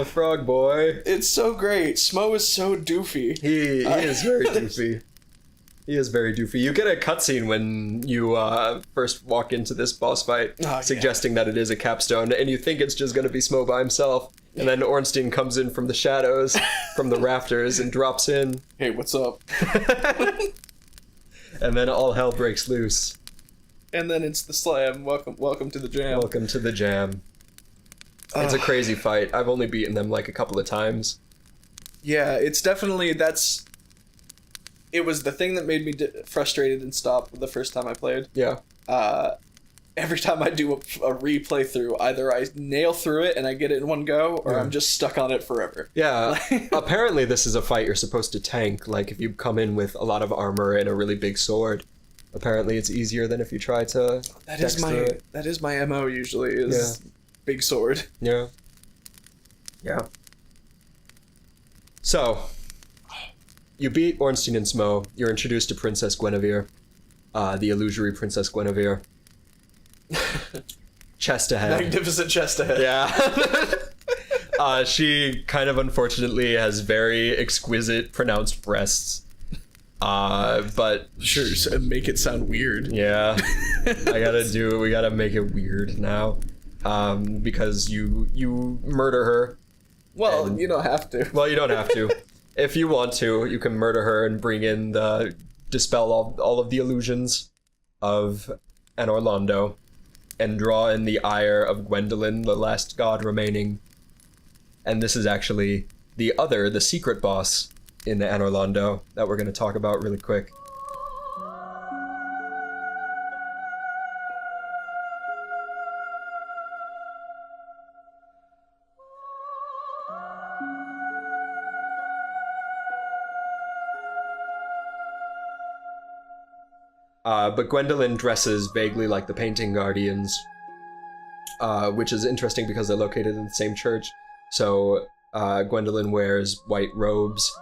Frog boy. It's so great. Smo is so doofy. He is very doofy. He is very doofy. You get a cutscene when you first walk into this boss fight, suggesting that it is a capstone, and you think it's just going to be Smo by himself. And then Ornstein comes in from the shadows, from the rafters, and drops in. Hey, what's up? And then all hell breaks loose. And then it's the slam. Welcome to the jam. Welcome to the jam. It's a crazy fight. I've only beaten them like a couple of times. Yeah, it's definitely, it was the thing that made me frustrated and stop the first time I played. Yeah. Every time I do a replay through, either I nail through it and I get it in one go, or I'm just stuck on it forever. Yeah. Apparently this is a fight you're supposed to tank. Like, if you come in with a lot of armor and a really big sword, apparently it's easier than if you try to That is my MO usually, is big sword. Yeah. Yeah. So, you beat Ornstein and Smo. You're introduced to Princess Guinevere, the illusory Princess Guinevere. Chest ahead. Magnificent chest ahead. Yeah. She kind of unfortunately has very exquisite, pronounced breasts. But sure, make it sound weird. Yeah. We gotta make it weird now. Because you murder her. Well, you don't have to. Well, you don't have to. If you want to, you can murder her and dispel all of the illusions of Anor Londo and draw in the ire of Gwendolyn, the last god remaining. And this is actually the secret boss in Anor Londo that we're going to talk about really quick. But Gwendolyn dresses vaguely like the Painting Guardians, which is interesting because they're located in the same church. So Gwendolyn wears white robes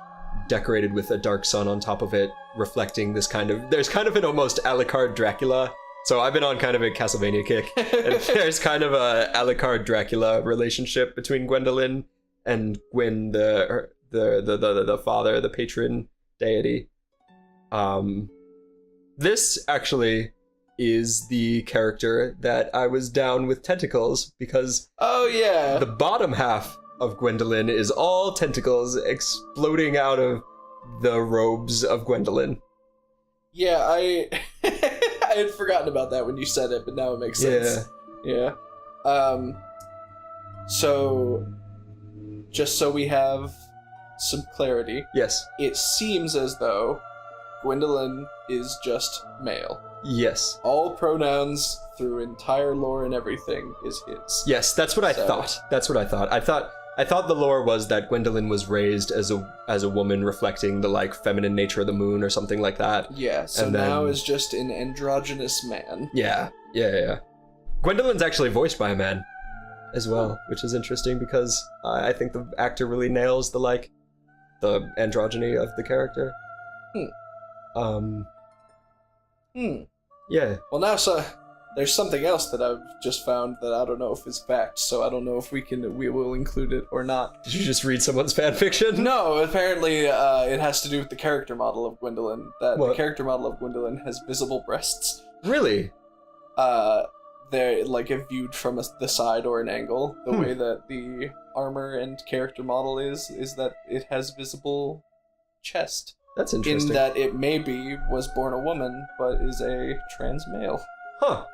decorated with a dark sun on top of it, reflecting this there's kind of an almost Alucard Dracula. So I've been on kind of a Castlevania kick, and there's kind of a Alucard Dracula relationship between Gwendolyn and Gwyn, the father, the patron deity. This actually is the character that I was down with tentacles, because the bottom half of Gwendolyn is all tentacles exploding out of the robes of Gwendolyn. Yeah, I had forgotten about that when you said it, but now it makes sense. Yeah. So, just so we have some clarity. Yes. It seems as though Gwendolyn is just male. Yes. All pronouns through entire lore and everything is his. Yes, that's what I thought. I thought the lore was that Gwendolyn was raised as a woman, reflecting the feminine nature of the moon or something like that. Yeah, so and now is just an androgynous man. Yeah. Gwendolyn's actually voiced by a man as well, which is interesting because I think the actor really nails the androgyny of the character. Yeah. Well, now, there's something else that I've just found that I don't know if is fact, so I don't know if we will include it or not. Did you just read someone's fan fiction? No, apparently it has to do with the character model of Gwendolyn. The character model of Gwendolyn has visible breasts. Really? They're if viewed from the side or an angle. The way that the armor and character model is that it has visible chest. That's interesting. In that it was born a woman, but is a trans male. Huh.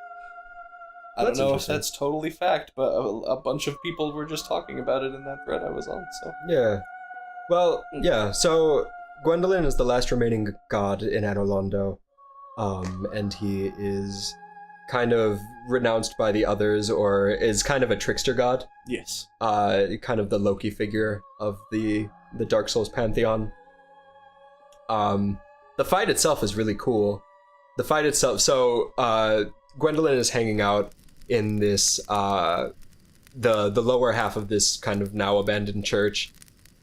I don't know if that's totally fact, but a bunch of people were just talking about it in that thread I was on, so. Yeah. Well, yeah, so Gwendolyn is the last remaining god in Anor Londo, and he is kind of renounced by the others, or is kind of a trickster god. Yes. Kind of the Loki figure of the Dark Souls pantheon. The fight itself is really cool. So Gwendolyn is hanging out in this the lower half of this kind of now abandoned church,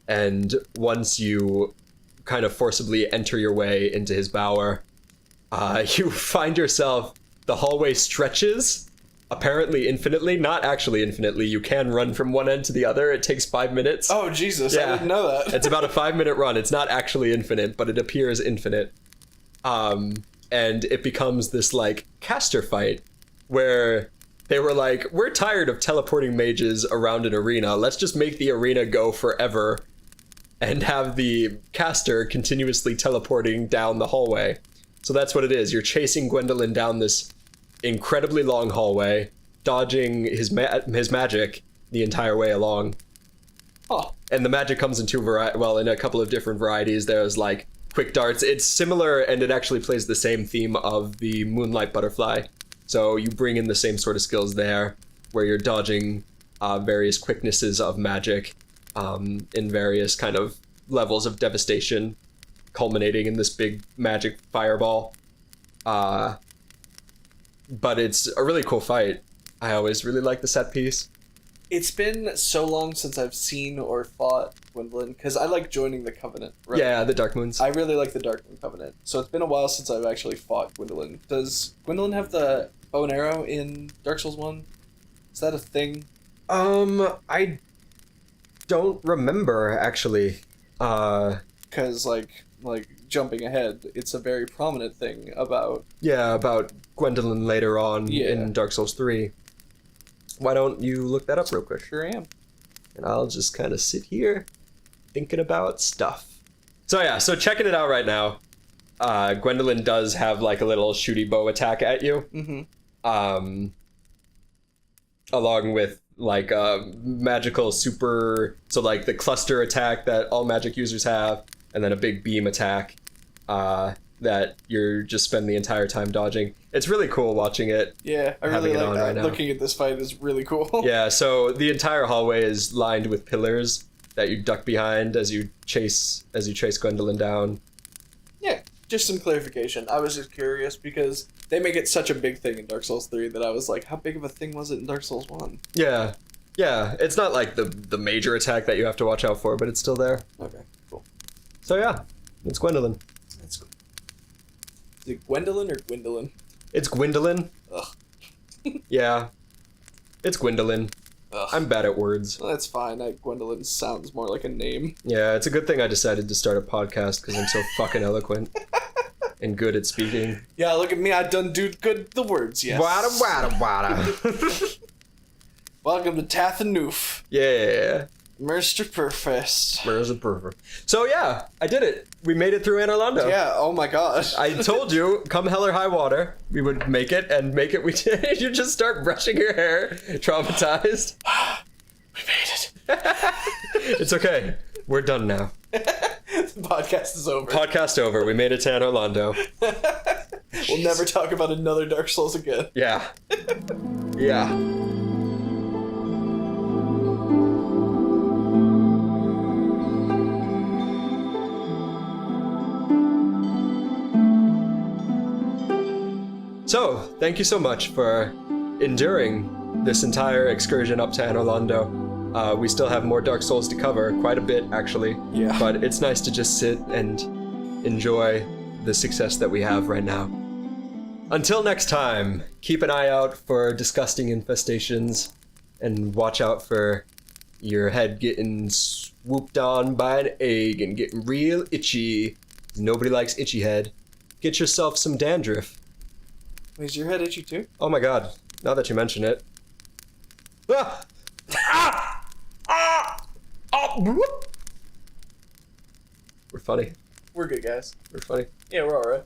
and once you kind of forcibly enter your way into his bower, you find yourself, the hallway stretches, apparently infinitely, not actually infinitely. You can run from one end to the other. It takes 5 minutes. Oh, Jesus, I didn't know that. It's about a 5-minute run. It's not actually infinite, but it appears infinite. And it becomes this, like, caster fight where they were like, we're tired of teleporting mages around an arena. Let's just make the arena go forever and have the caster continuously teleporting down the hallway. So that's what it is. You're chasing Gwendolyn down this incredibly long hallway, dodging his magic the entire way along. Oh. And the magic comes in in a couple of different varieties. There's like quick darts. It's similar, and it actually plays the same theme of the Moonlight Butterfly. So you bring in the same sort of skills there, where you're dodging various quicknesses of magic in various kind of levels of devastation, culminating in this big magic fireball. But it's a really cool fight. I always really like the set piece. It's been so long since I've seen or fought Gwendolyn, because I like joining the Covenant. Right? Yeah, the Dark Moons. I really like the Dark Moon Covenant. So it's been a while since I've actually fought Gwendolyn. Does Gwendolyn have the bow and arrow in Dark Souls 1? Is that a thing? I don't remember, actually. Because, like jumping ahead, it's a very prominent thing about... Yeah, about Gwendolyn later on in Dark Souls 3. Why don't you look that up real quick? Sure am. And I'll just kind of sit here thinking about stuff. So yeah, so checking it out right now. Gwendolyn does have like a little shooty bow attack at you. Mm-hmm. Along with like a magical super... So like the cluster attack that all magic users have, and then a big beam attack that you're just spend the entire time dodging. It's really cool watching it. Yeah, I really like that. Right looking at this fight is really cool. Yeah, so the entire hallway is lined with pillars that you duck behind as you chase Gwendolyn down. Yeah, just some clarification. I was just curious because they make it such a big thing in Dark Souls 3 that I was like, how big of a thing was it in Dark Souls 1? Yeah. Yeah, it's not like the major attack that you have to watch out for, but it's still there. Okay, cool. So yeah, it's Gwendolyn. That's cool. Is it Gwendolyn or Gwendolyn? It's Gwendolyn. Ugh. Yeah. It's Gwendolyn. Ugh. I'm bad at words. Well, that's fine. Gwendolyn sounds more like a name. Yeah, it's a good thing I decided to start a podcast because I'm so fucking eloquent and good at speaking. Yeah, look at me. I done do good the words, yes. Wada wada wada. Welcome to Tathanoof. Yeah. Mr. Perfest. Mr. Perfect. So yeah, I did it. We made it through Anor Londo. Yeah, oh my gosh. I told you, come hell or high water, we would make it, and make it we did. You just start brushing your hair, traumatized. We made it. It's okay. We're done now. The podcast is over. Podcast over. We made it to Anor Londo. We'll never talk about another Dark Souls again. Yeah. Yeah. So, thank you so much for enduring this entire excursion up to Anor Londo. We still have more Dark Souls to cover, quite a bit actually. Yeah. But it's nice to just sit and enjoy the success that we have right now. Until next time, keep an eye out for disgusting infestations, and watch out for your head getting swooped on by an egg and getting real itchy. Nobody likes itchy head. Get yourself some dandruff. Is your head itchy too? Oh my god, now that you mention it. Ah! Ah! Ah! Oh! Whoop! We're funny. We're good, guys. We're funny. Yeah, we're alright.